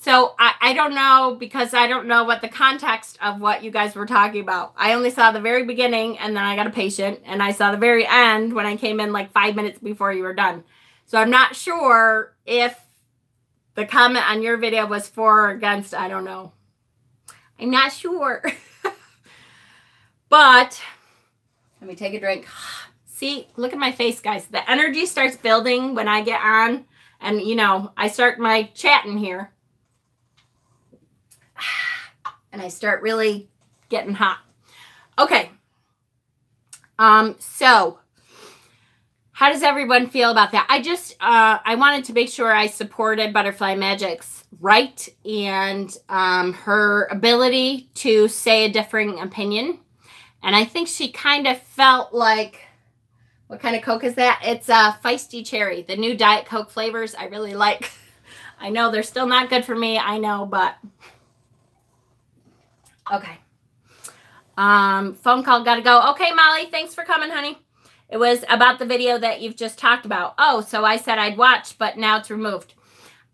So I don't know, because I don't know what the context of what you guys were talking about. I only saw the very beginning, and then I got a patient, and I saw the very end when I came in like 5 minutes before you were done. So I'm not sure if the comment on your video was for or against. I don't know. I'm not sure. But let me take a drink. See, look at my face, guys. The energy starts building when I get on, and I start my chatting here. And I start really getting hot. Okay. So how does everyone feel about that? I wanted to make sure I supported Butterfly Magic's right and her ability to say a differing opinion. And I think she kind of felt like, what kind of Coke is that? It's a Feisty Cherry, the new Diet Coke flavors I really like. I know they're still not good for me, I know, but okay. Phone call, gotta go. Okay, Molly, thanks for coming, honey. It was about the video that you've just talked about. Oh, so I said I'd watch, but now it's removed.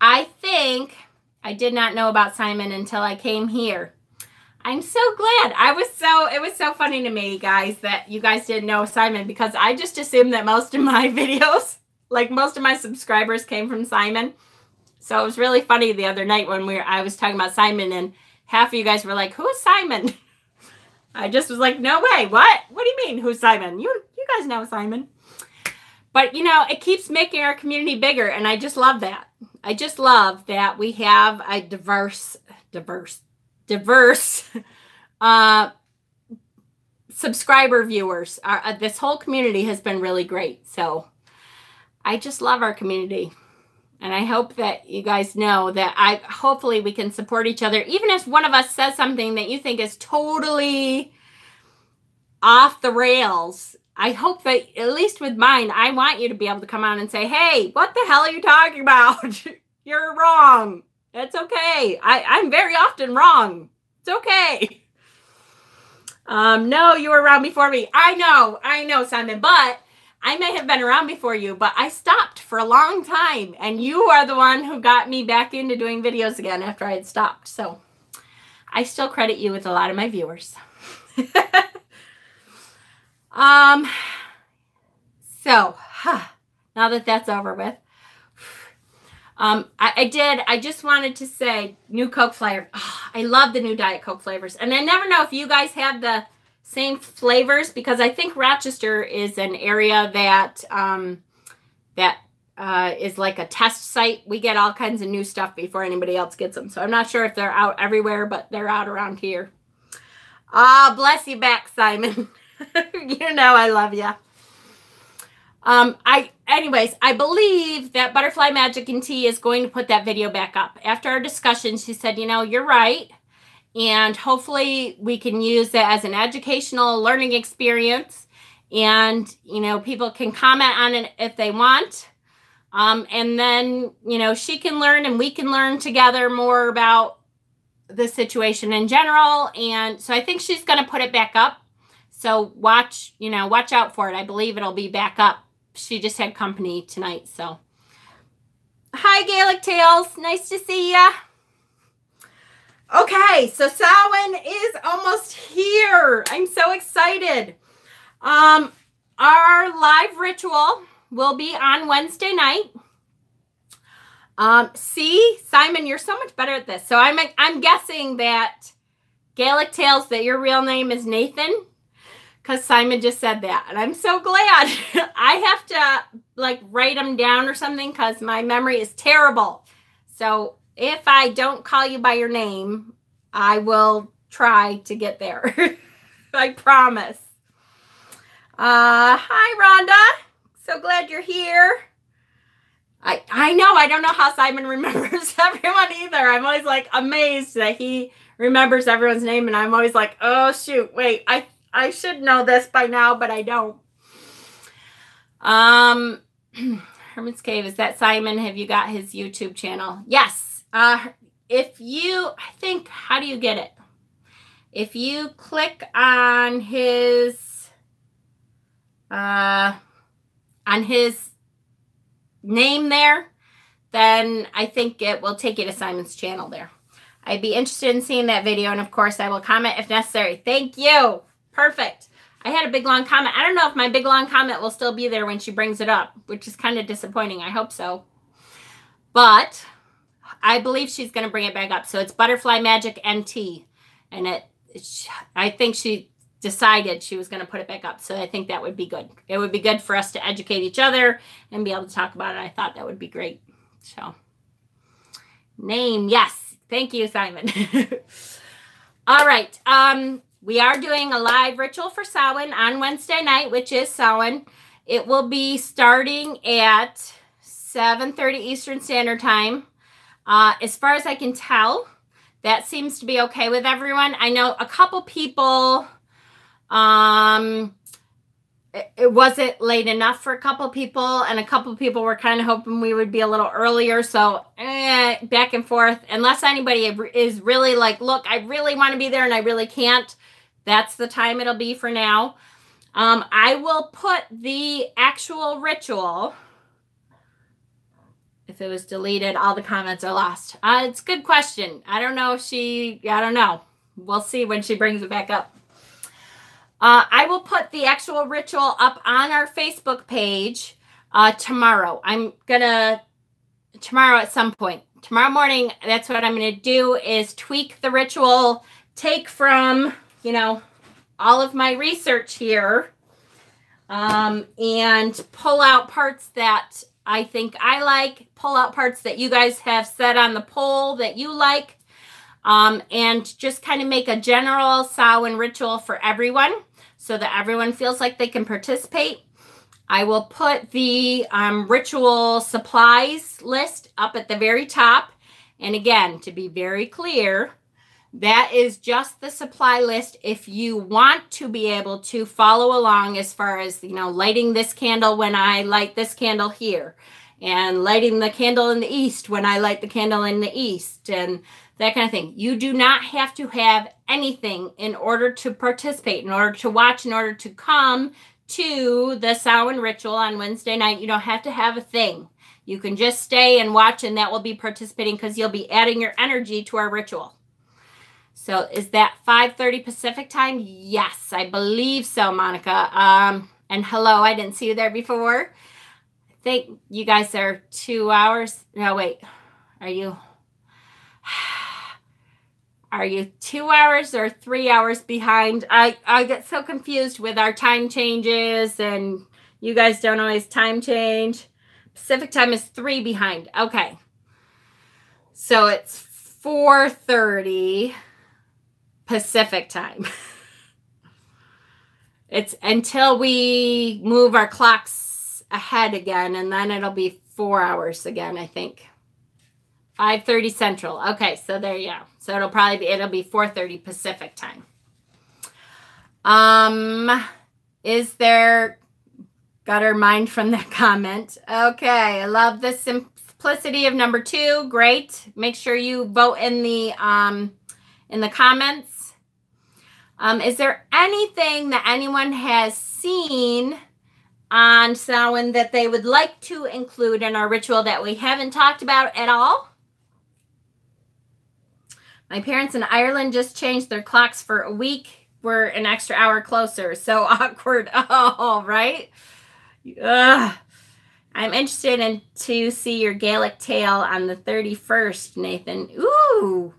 I think I did not know about Simon until I came here. I'm so glad. It was so funny to me, guys, that you guys didn't know Simon, because I just assumed that most of my videos, like most of my subscribers, came from Simon. So it was really funny the other night when I was talking about Simon, and half of you guys were like, who is Simon? I just was like, no way. What? What do you mean? Who's Simon? You guys know Simon. But, you know, it keeps making our community bigger, and I just love that. I just love that we have a diverse subscriber viewers. This whole community has been really great. So I just love our community. And I hope that you guys know that hopefully we can support each other. Even if one of us says something that you think is totally off the rails, I hope that, at least with mine, I want you to be able to come on and say, hey, what the hell are you talking about? You're wrong. It's okay. I'm very often wrong. It's okay. No, you were around before me. I know, Simon, but I may have been around before you, but I stopped for a long time, and you are the one who got me back into doing videos again after I had stopped. So I still credit you with a lot of my viewers. So now that that's over with, I just wanted to say new Coke flavor. Oh, I love the new Diet Coke flavors. And I never know if you guys have the same flavors, because I think Rochester is an area that, is like a test site. We get all kinds of new stuff before anybody else gets them. So I'm not sure if they're out everywhere, but they're out around here. Ah, bless you back, Simon. You know I love you. Anyways, I believe that Butterfly Magic and Tea is going to put that video back up. After our discussion, she said, you know, you're right. And hopefully we can use it as an educational learning experience. And, you know, people can comment on it if they want. And then, you know, she can learn and we can learn together more about the situation in general. And so I think she's going to put it back up. So watch out for it. I believe it'll be back up. She just had company tonight, so. Hi, Gaelic Tales. Nice to see ya. Okay, so Samhain is almost here. I'm so excited. Our live ritual will be on Wednesday night. See, Simon, you're so much better at this. So I'm guessing that Gaelic Tales, that your real name is Nathan, because Simon just said that. And I'm so glad. I have to like write them down or something because my memory is terrible. So if I don't call you by your name, I will try to get there. I promise. Hi, Rhonda. So glad you're here. I know. I don't know how Simon remembers everyone either. I'm always like amazed that he remembers everyone's name. And I'm always like, oh, shoot. Wait, I should know this by now, but I don't. Herman's Cave, is that Simon? Have you got his YouTube channel? Yes. How do you get it? If you click on his name there, then I think it will take you to Simon's channel there. I'd be interested in seeing that video, and of course I will comment if necessary. Thank you. Perfect. I had a big long comment. I don't know if my big long comment will still be there when she brings it up, which is kind of disappointing. I hope so. But I believe she's going to bring it back up. So it's Butterfly Magic and Tea. And I think she decided she was going to put it back up. So I think that would be good. It would be good for us to educate each other and be able to talk about it. I thought that would be great. So name. Yes. Thank you, Simon. All right. We are doing a live ritual for Samhain on Wednesday night, which is Samhain. It will be starting at 7:30 Eastern Standard Time. As far as I can tell, that seems to be okay with everyone. I know a couple people, it wasn't late enough for a couple people, and a couple people were kind of hoping we would be a little earlier. So back and forth. Unless anybody is really like, look, I really want to be there and I really can't. That's the time it'll be for now. I will put the actual ritual. If it was deleted, all the comments are lost. It's a good question. I don't know if I don't know. We'll see when she brings it back up. I will put the actual ritual up on our Facebook page tomorrow. Tomorrow at some point. Tomorrow morning, that's what I'm going to do, is tweak the ritual, take from, all of my research here and pull out parts that I think I like, pull out parts that you guys have said on the poll that you like, and just kind of make a general Samhain ritual for everyone so that everyone feels like they can participate. I will put the ritual supplies list up at the very top. And again, to be very clear, that is just the supply list. If you want to be able to follow along as far as, you know, lighting this candle when I light this candle here, and lighting the candle in the east when I light the candle in the east, and that kind of thing. You do not have to have anything in order to participate, in order to watch, in order to come to the Samhain ritual on Wednesday night. You don't have to have a thing. You can just stay and watch, and that will be participating because you'll be adding your energy to our ritual. So is that 5:30 Pacific time? Yes, I believe so, Monica. And hello, I didn't see you there before. I think you guys are 2 hours. No, wait. Are you 2 hours or 3 hours behind? I get so confused with our time changes, and you guys don't always time change. Pacific time is 3 behind. Okay. So it's 4:30 Pacific time. It's until we move our clocks ahead again, and then it'll be 4 hours again, I think. 5:30 Central. Okay, so there you go. So it'll be 4:30 Pacific time. Is there, got her mind from that comment. Okay, I love the simplicity of number 2. Great. Make sure you vote in the comments. Is there anything that anyone has seen on Samhain that they would like to include in our ritual that we haven't talked about at all? My parents in Ireland just changed their clocks for a week. We're an extra hour closer. So awkward. Oh, right? Ugh. I'm interested in to see your Gaelic tale on the 31st, Nathan. Ooh.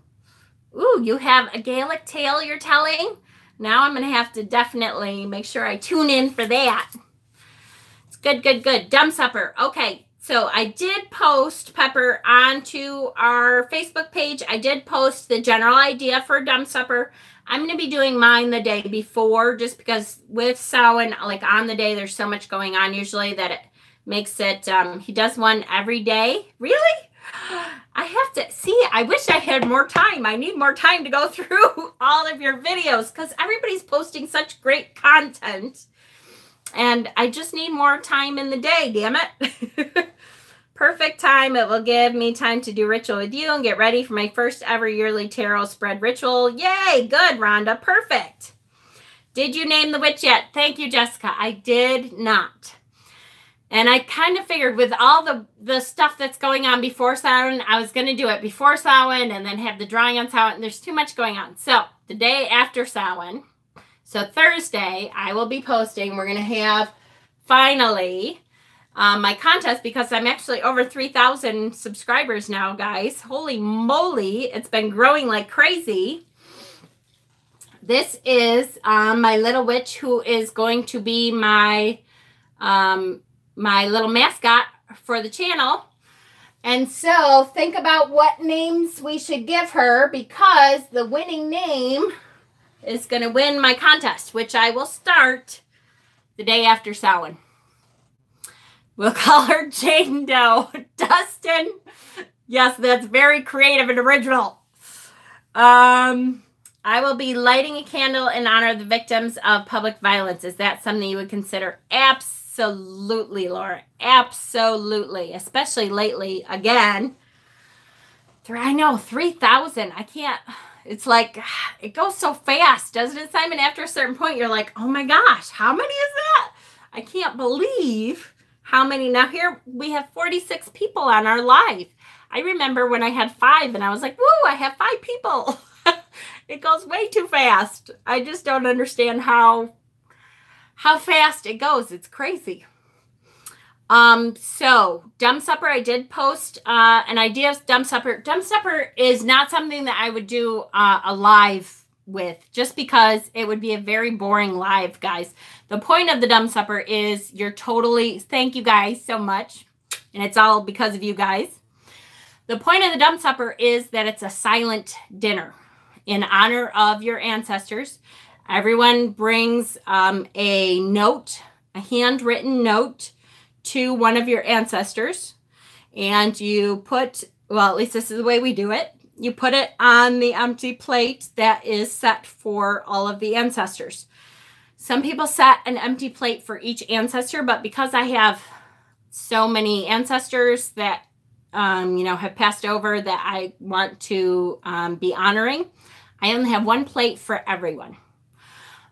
Ooh, you have a Gaelic tale you're telling? Now I'm going to have to definitely make sure I tune in for that. It's good, good, good. Dumb supper. Okay, so I did post, Pepper, onto our Facebook page. I did post the general idea for dumb supper. I'm going to be doing mine the day before, just because with Samhain, like on the day, there's so much going on usually that it makes it, he does one every day. Really? I have to see. I wish I had more time. I need more time to go through all of your videos because everybody's posting such great content, and I just need more time in the day. Damn it. Perfect time. It will give me time to do ritual with you and get ready for my first ever yearly tarot spread ritual. Yay. Good, Rhonda. Perfect. Did you name the witch yet? Thank you, Jessica. I did not. And I kind of figured with all the stuff that's going on before Samhain, I was going to do it before Samhain and then have the drawing on Samhain. There's too much going on. So the day after Samhain, so Thursday, I will be posting. We're going to have finally my contest, because I'm actually over 3,000 subscribers now, guys. Holy moly. It's been growing like crazy. This is my little witch who is going to be my little mascot for the channel. And so think about what names we should give her, because the winning name is going to win my contest, which I will start the day after Samhain. We'll call her Jane Doe. Dustin. Yes, that's very creative and original. I will be lighting a candle in honor of the victims of public violence. Is that something you would consider? Absolutely, Laura. Absolutely. Especially lately. Again, I know, 3,000. I can't. It's like, it goes so fast, doesn't it, Simon? After a certain point, you're like, oh my gosh, how many is that? I can't believe how many. Now here we have 46 people on our live. I remember when I had 5 and I was like, woo, I have 5 people. It goes way too fast. I just don't understand how fast it goes. It's crazy. So dumb supper, I did post an idea of dumb supper. Dumb supper is not something that I would do a live with, just because it would be a very boring live, guys. The point of the Dumb Supper is you're totally, thank you guys so much, and it's all because of you guys. The point of the Dumb Supper is that it's a silent dinner in honor of your ancestors. Everyone brings a note, a handwritten note to one of your ancestors, and you put, well, at least this is the way we do it, you put it on the empty plate that is set for all of the ancestors. Some people set an empty plate for each ancestor, but because I have so many ancestors that have passed over that I want to be honoring, I only have one plate for everyone.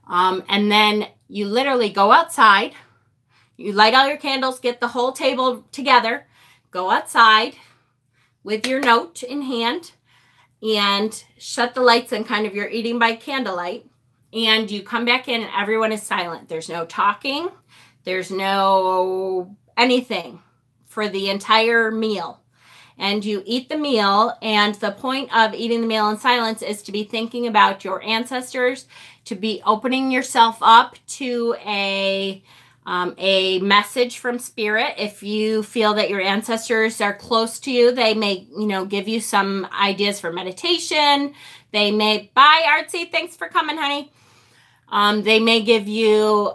And then you literally go outside, you light all your candles, get the whole table together, go outside with your note in hand, and shut the lights and kind of you're eating by candlelight, and you come back in and everyone is silent. There's no talking, there's no anything for the entire meal. And you eat the meal, and the point of eating the meal in silence is to be thinking about your ancestors, to be opening yourself up to a message from spirit. If you feel that your ancestors are close to you, they may, give you some ideas for meditation. They may, bye Artsy, thanks for coming, honey. They may give you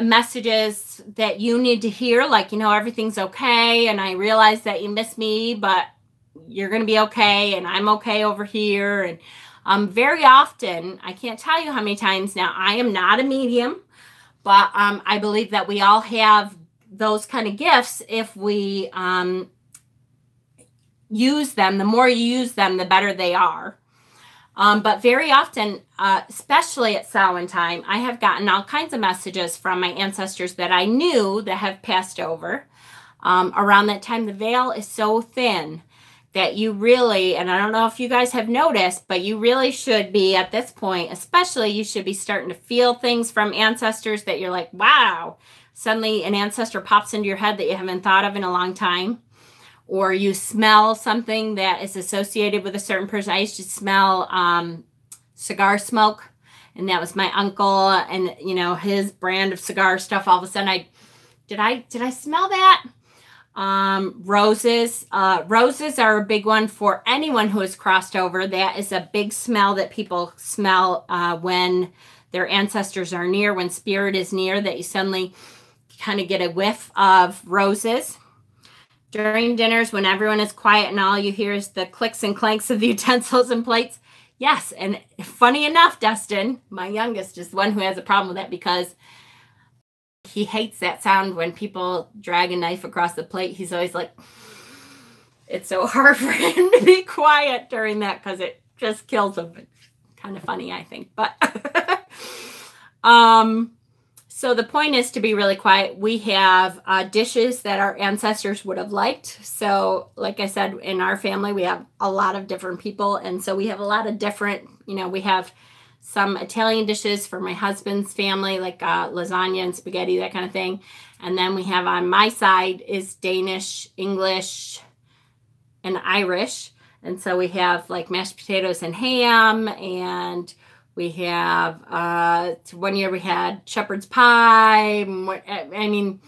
messages that you need to hear, like, everything's okay, and I realize that you miss me, but you're going to be okay, and I'm okay over here. And very often, I can't tell you how many times now, I am not a medium, but I believe that we all have those kind of gifts if we use them. The more you use them, the better they are. But very often, especially at Samhain time, I have gotten all kinds of messages from my ancestors that I knew that have passed over. Around that time, the veil is so thin that you really, and I don't know if you guys have noticed, but you really should be at this point, especially you should be starting to feel things from ancestors that you're like, wow, suddenly an ancestor pops into your head that you haven't thought of in a long time. Or you smell something that is associated with a certain person. I used to smell cigar smoke, and that was my uncle, and his brand of cigar stuff. All of a sudden, did I smell that? Roses. Roses are a big one for anyone who has crossed over. That is a big smell that people smell when their ancestors are near, when spirit is near, that you suddenly kind of get a whiff of roses. During dinners, when everyone is quiet and all you hear is the clicks and clanks of the utensils and plates. Yes, and funny enough, Dustin, my youngest, is the one who has a problem with that because he hates that sound when people drag a knife across the plate. He's always like, it's so hard for him to be quiet during that because it just kills him. It's kind of funny, I think. But so the point is to be really quiet. We have dishes that our ancestors would have liked. So like I said, in our family, we have a lot of different people. And so we have a lot of different, we have some Italian dishes for my husband's family, like lasagna and spaghetti, that kind of thing. And then we have on my side is Danish, English, and Irish. And so we have like mashed potatoes and ham, and we have, one year we had shepherd's pie. I mean,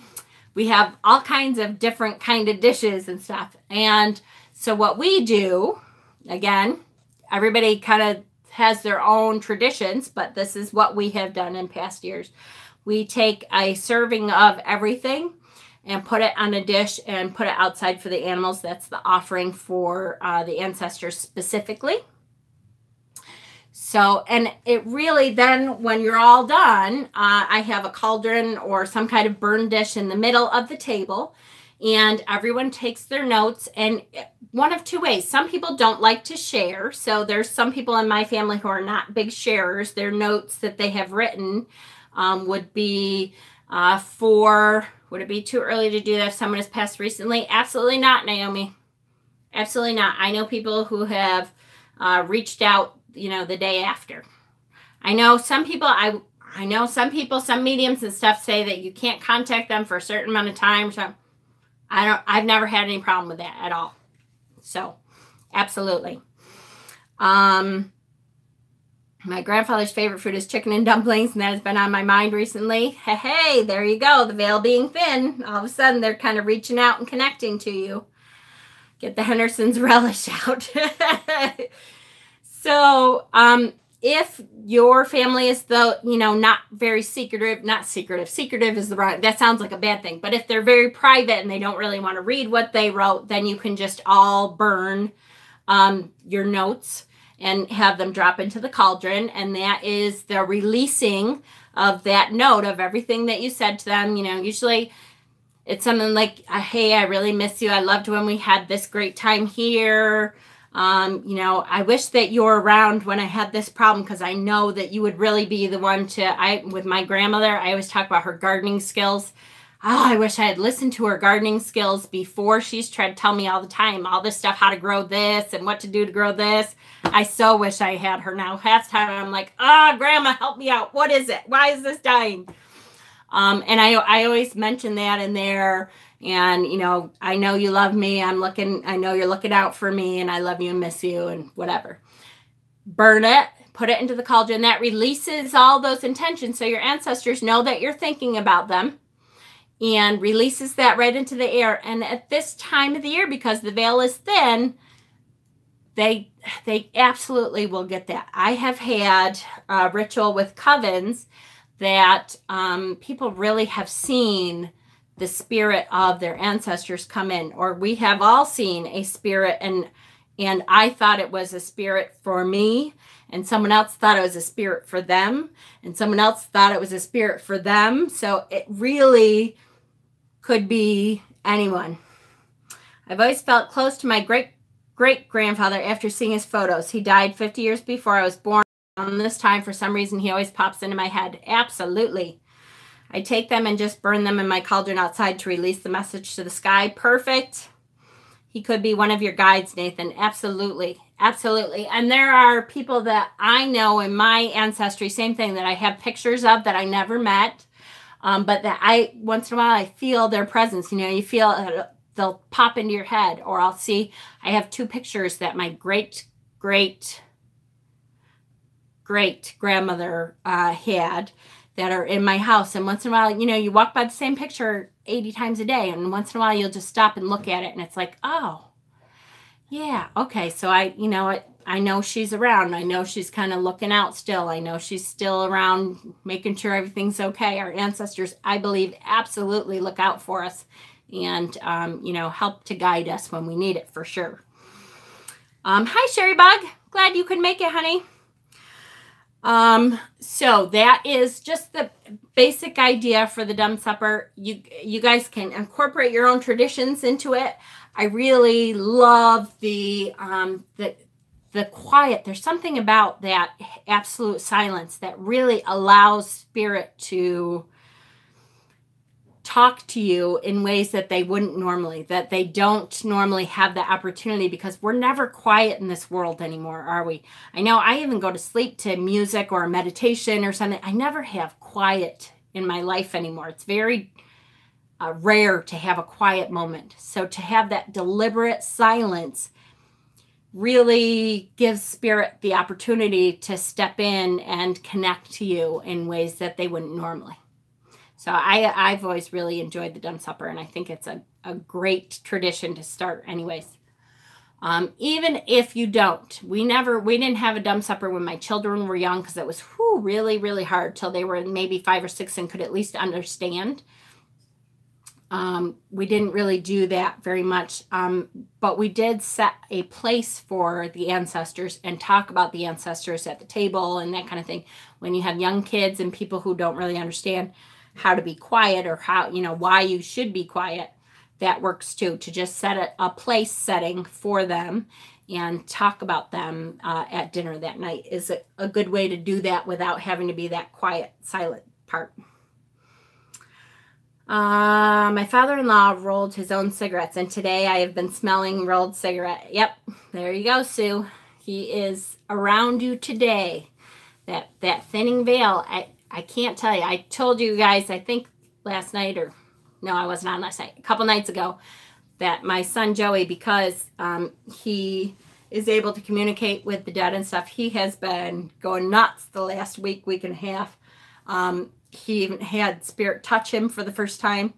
we have all kinds of different kind of dishes and stuff. And so what we do, again, everybody kind of has their own traditions, but this is what we have done in past years. We take a serving of everything and put it on a dish and put it outside for the animals. That's the offering for the ancestors specifically. So, and it really then, when you're all done, I have a cauldron or some kind of burn dish in the middle of the table, and everyone takes their notes, and one of two ways. Some people don't like to share. So there's some people in my family who are not big sharers. Their notes that they have written would be would it be too early to do that if someone has passed recently? Absolutely not, Naomi. Absolutely not. I know people who have reached out, the day after. I know some people, some mediums and stuff say that you can't contact them for a certain amount of time. So I've never had any problem with that at all. So absolutely. My grandfather's favorite food is chicken and dumplings, and that has been on my mind recently. Hey, there you go. The veil being thin. All of a sudden, they're kind of reaching out and connecting to you. Get the Henderson's relish out. So, if your family is not very secretive, secretive is the wrong, that sounds like a bad thing. But if they're very private and they don't really want to read what they wrote, then you can just all burn your notes and have them drop into the cauldron. And that is the releasing of that note of everything that you said to them. Usually it's something like, hey, I really miss you. I loved when we had this great time here. I wish that you were around when I had this problem, because I know that you would really be the one with my grandmother, I always talk about her gardening skills. Oh, I wish I had listened to her gardening skills before she's tried to tell me all the time, all this stuff, how to grow this and what to do to grow this. I so wish I had her now. Half the time I'm like, Grandma, help me out. What is it? Why is this dying? And I always mention that in there. And, I know you love me. I know you're looking out for me, and I love you and miss you and whatever. Burn it, put it into the cauldron. That releases all those intentions. So your ancestors know that you're thinking about them, and releases that right into the air. And at this time of the year, because the veil is thin, they absolutely will get that. I have had a ritual with covens that people really have seen the spirit of their ancestors come in, or we have all seen a spirit, and I thought it was a spirit for me, and someone else thought it was a spirit for them, and someone else thought it was a spirit for them. So it really could be anyone. I've always felt close to my great-great-grandfather after seeing his photos. He died 50 years before I was born. On this time, for some reason, he always pops into my head. Absolutely. I take them and just burn them in my cauldron outside to release the message to the sky. Perfect. He could be one of your guides, Nathan. Absolutely. Absolutely. And there are people that I know in my ancestry, same thing, that I have pictures of that I never met. But that once in a while, I feel their presence. You feel they'll pop into your head, or I'll see, I have 2 pictures that my great-great-grandmother had that are in my house. And once in a while, you walk by the same picture 80 times a day, and once in a while you'll just stop and look at it, and it's like, oh, yeah, okay. So I know she's around. I know she's kind of looking out still. I know she's still around, making sure everything's okay. Our ancestors, I believe, absolutely look out for us and, help to guide us when we need it, for sure. Hi, Sherry Bug. Glad you could make it, honey. So that is just the basic idea for the dumb supper. You guys can incorporate your own traditions into it. I really love the quiet. There's something about that absolute silence that really allows spirit to talk to you in ways that they wouldn't normally, that they don't normally have the opportunity, because we're never quiet in this world anymore, are we? I know I even go to sleep to music or meditation or something. I never have quiet in my life anymore. It's very rare to have a quiet moment. So to have that deliberate silence really gives spirit the opportunity to step in and connect to you in ways that they wouldn't normally. So I've always really enjoyed the dumb supper, and I think it's a great tradition to start anyways. Even if you don't, we didn't have a dumb supper when my children were young, because it was really, really hard till they were maybe 5 or 6 and could at least understand. We didn't really do that very much, but we did set a place for the ancestors and talk about the ancestors at the table and that kind of thing. When you have young kids and people who don't really understand how to be quiet, or how, why you should be quiet, that works too, to just set a place setting for them and talk about them at dinner that night is a good way to do that without having to be that quiet, silent part. My father-in-law rolled his own cigarettes, and today I have been smelling rolled cigarette. Yep, there you go, Sue. He is around you today. That thinning veil, I can't tell you. I told you guys, I think last night, or no, I wasn't on last night, a couple nights ago, that my son Joey, because he is able to communicate with the dead and stuff. He has been going nuts the last week and a half. He even had spirit touch him for the first time.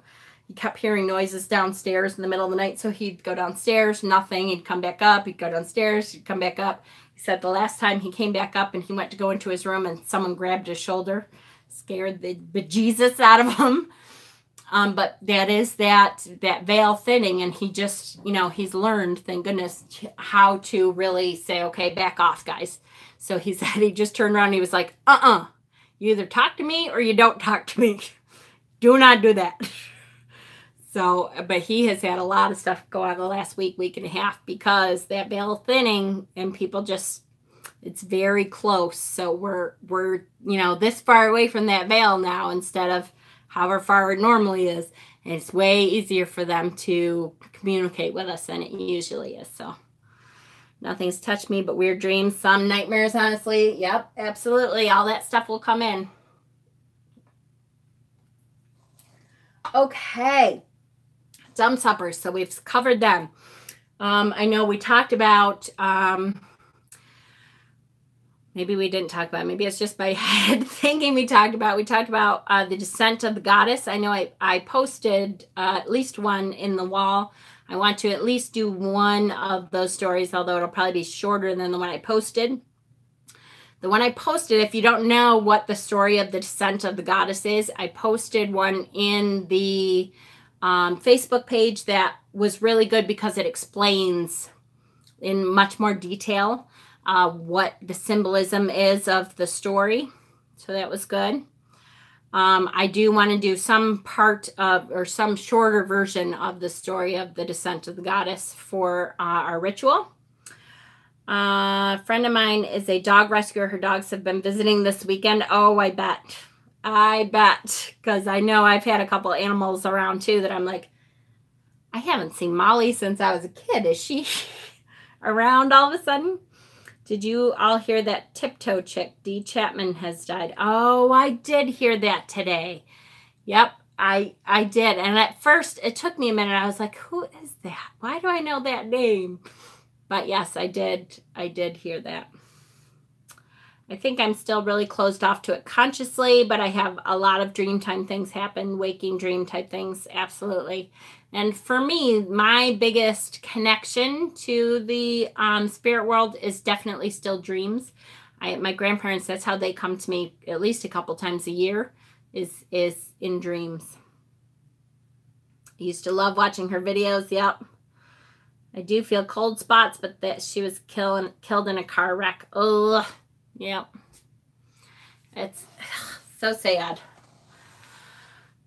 He kept hearing noises downstairs in the middle of the night, so he'd go downstairs, nothing. He'd come back up. He'd go downstairs. He'd come back up. He said the last time he came back up and he went to go into his room and someone grabbed his shoulder, scared the bejesus out of him. But that is that veil thinning, and he just, you know, he's learned, thank goodness, how to really say, okay, back off, guys. So he said he just turned around and he was like, you either talk to me or you don't talk to me. Do not do that. So, but he has had a lot of stuff go on the last week and a half, because that veil thinning, and people just, it's very close. So we're, you know, this far away from that veil now instead of however far it normally is. And it's way easier for them to communicate with us than it usually is. So nothing's touched me but weird dreams, some nightmares, honestly. Yep, absolutely. All that stuff will come in. Okay. Dumb suppers. So we've covered them. I know we talked about, maybe we didn't talk about it. Maybe it's just my head thinking we talked about the descent of the goddess. I know I posted at least one in the wall. I want to at least do one of those stories, although it'll probably be shorter than the one I posted. The one I posted, if you don't know what the story of the descent of the goddess is, I posted one in the Facebook page that was really good because it explains in much more detail what the symbolism is of the story. So that was good. I do want to do some part of, or some shorter version of the story of the descent of the goddess for our ritual. A friend of mine is a dog rescuer. Her dogs have been visiting this weekend. Oh, I bet. Because I know I've had a couple animals around too that I'm like, I haven't seen Molly since I was a kid. Is she around all of a sudden? Did you all hear that Tiptoe chick, Dee Chapman, has died? Oh, I did hear that today. Yep, I did. And at first, it took me a minute. I was like, who is that? Why do I know that name? But yes, I did hear that. I think I'm still really closed off to it consciously, but I have a lot of dreamtime things happen, waking dream type things, absolutely. And for me, my biggest connection to the spirit world is definitely still dreams. My grandparents, that's how they come to me at least a couple times a year, is in dreams. I used to love watching her videos, yep. I do feel cold spots, but that she was killed in a car wreck. Ugh. Yep. It's so sad.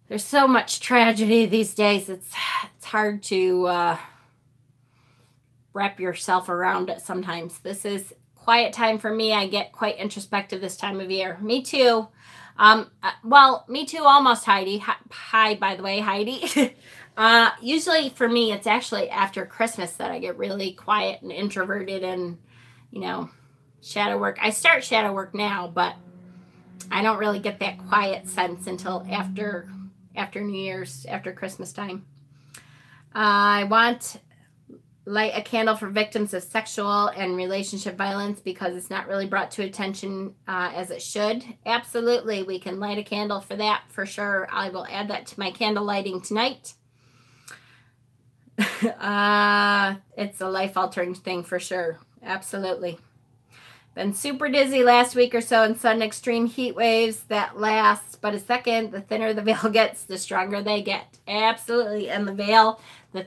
There's so much tragedy these days. It's hard to wrap yourself around it sometimes. This is quiet time for me. I get quite introspective this time of year. Me too. Well, me too almost, Heidi. Hi, by the way, Heidi. Usually for me, it's actually after Christmas that I get really quiet and introverted and, you know, shadow work. I start shadow work now, but I don't really get that quiet sense until after New Year's, after Christmas time. I want light a candle for victims of sexual and relationship violence because it's not really brought to attention as it should. Absolutely, we can light a candle for that for sure. I will add that to my candle lighting tonight. It's a life-altering thing for sure. Absolutely. Been super dizzy last week or so in sudden extreme heat waves that last but a second. The thinner the veil gets, the stronger they get. Absolutely. And the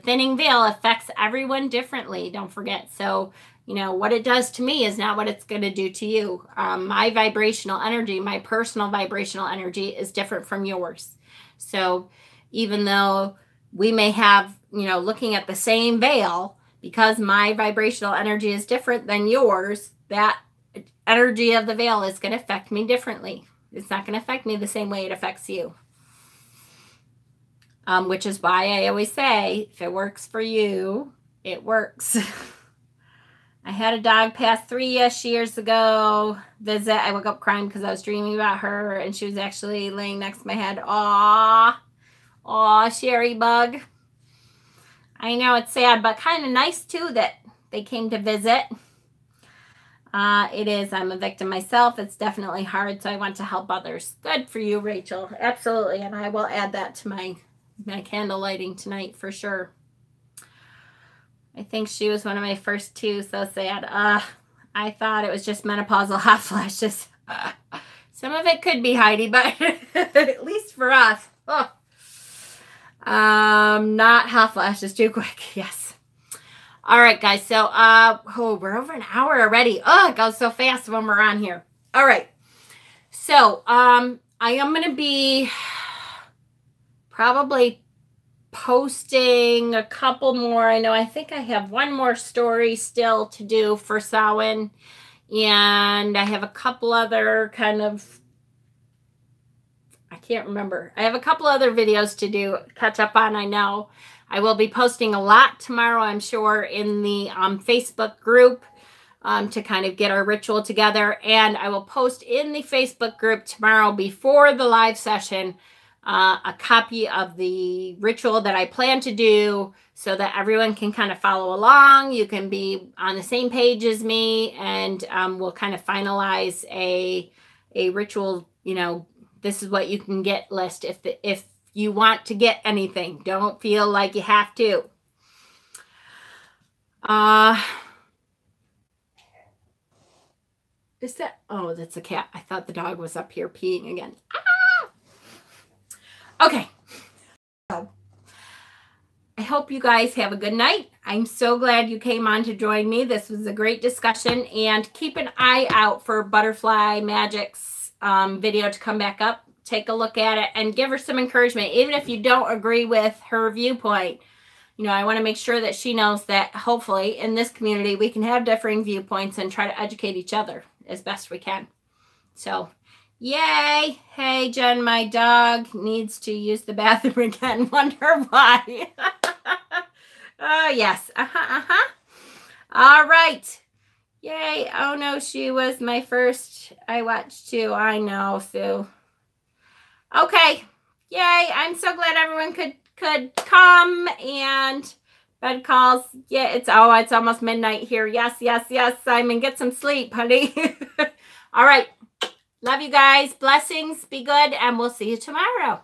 thinning veil affects everyone differently. Don't forget. So, you know, what it does to me is not what it's going to do to you. My vibrational energy, my personal vibrational energy is different from yours. So even though we may have, you know, looking at the same veil, because my vibrational energy is different than yours, that energy of the veil is going to affect me differently. It's not going to affect me the same way it affects you. Which is why I always say, if it works for you, it works. I had a dog pass 3 years ago visit. I woke up crying because I was dreaming about her, and she was actually laying next to my head. Aw, Sherry Bug. I know it's sad, but kind of nice too that they came to visit. It is. I'm a victim myself. It's definitely hard, so I want to help others. Good for you, Rachel. Absolutely. And I will add that to my candle lighting tonight for sure. I think she was one of my first two. So sad. I thought it was just menopausal hot flashes. Some of it could be Heidi, but at least for us. Oh. Not hot flashes too quick. Yes. All right, guys. So, we're over an hour already. Oh, it goes so fast when we're on here. All right. So, I am going to be probably posting a couple more. I think I have one more story still to do for Samhain, and I have a couple other I can't remember. I have a couple other videos to catch up on. I know I will be posting a lot tomorrow, I'm sure, in the Facebook group to kind of get our ritual together. And I will post in the Facebook group tomorrow before the live session a copy of the ritual that I plan to do so that everyone can kind of follow along. You can be on the same page as me, and we'll kind of finalize a ritual, this is what you can get list if you want to get anything. Don't feel like you have to. Is that, oh, that's a cat. I thought the dog was up here peeing again. Ah! Okay. So, I hope you guys have a good night. I'm so glad you came on to join me. This was a great discussion, and keep an eye out for Butterfly Magic's video to come back up. Take a look at it and give her some encouragement. Even if you don't agree with her viewpoint, I want to make sure that she knows that hopefully in this community we can have differing viewpoints and try to educate each other as best we can. So, yay. Hey, Jen, my dog needs to use the bathroom again. Wonder why. Oh, yes. All right. Yay. Oh, no, she was my first. I watched too. I know, Sue. Okay. Yay. I'm so glad everyone could come. And bed calls. Yeah, it's almost midnight here. Yes, Simon, get some sleep, honey. All right. Love you guys. Blessings. Be good. And we'll see you tomorrow.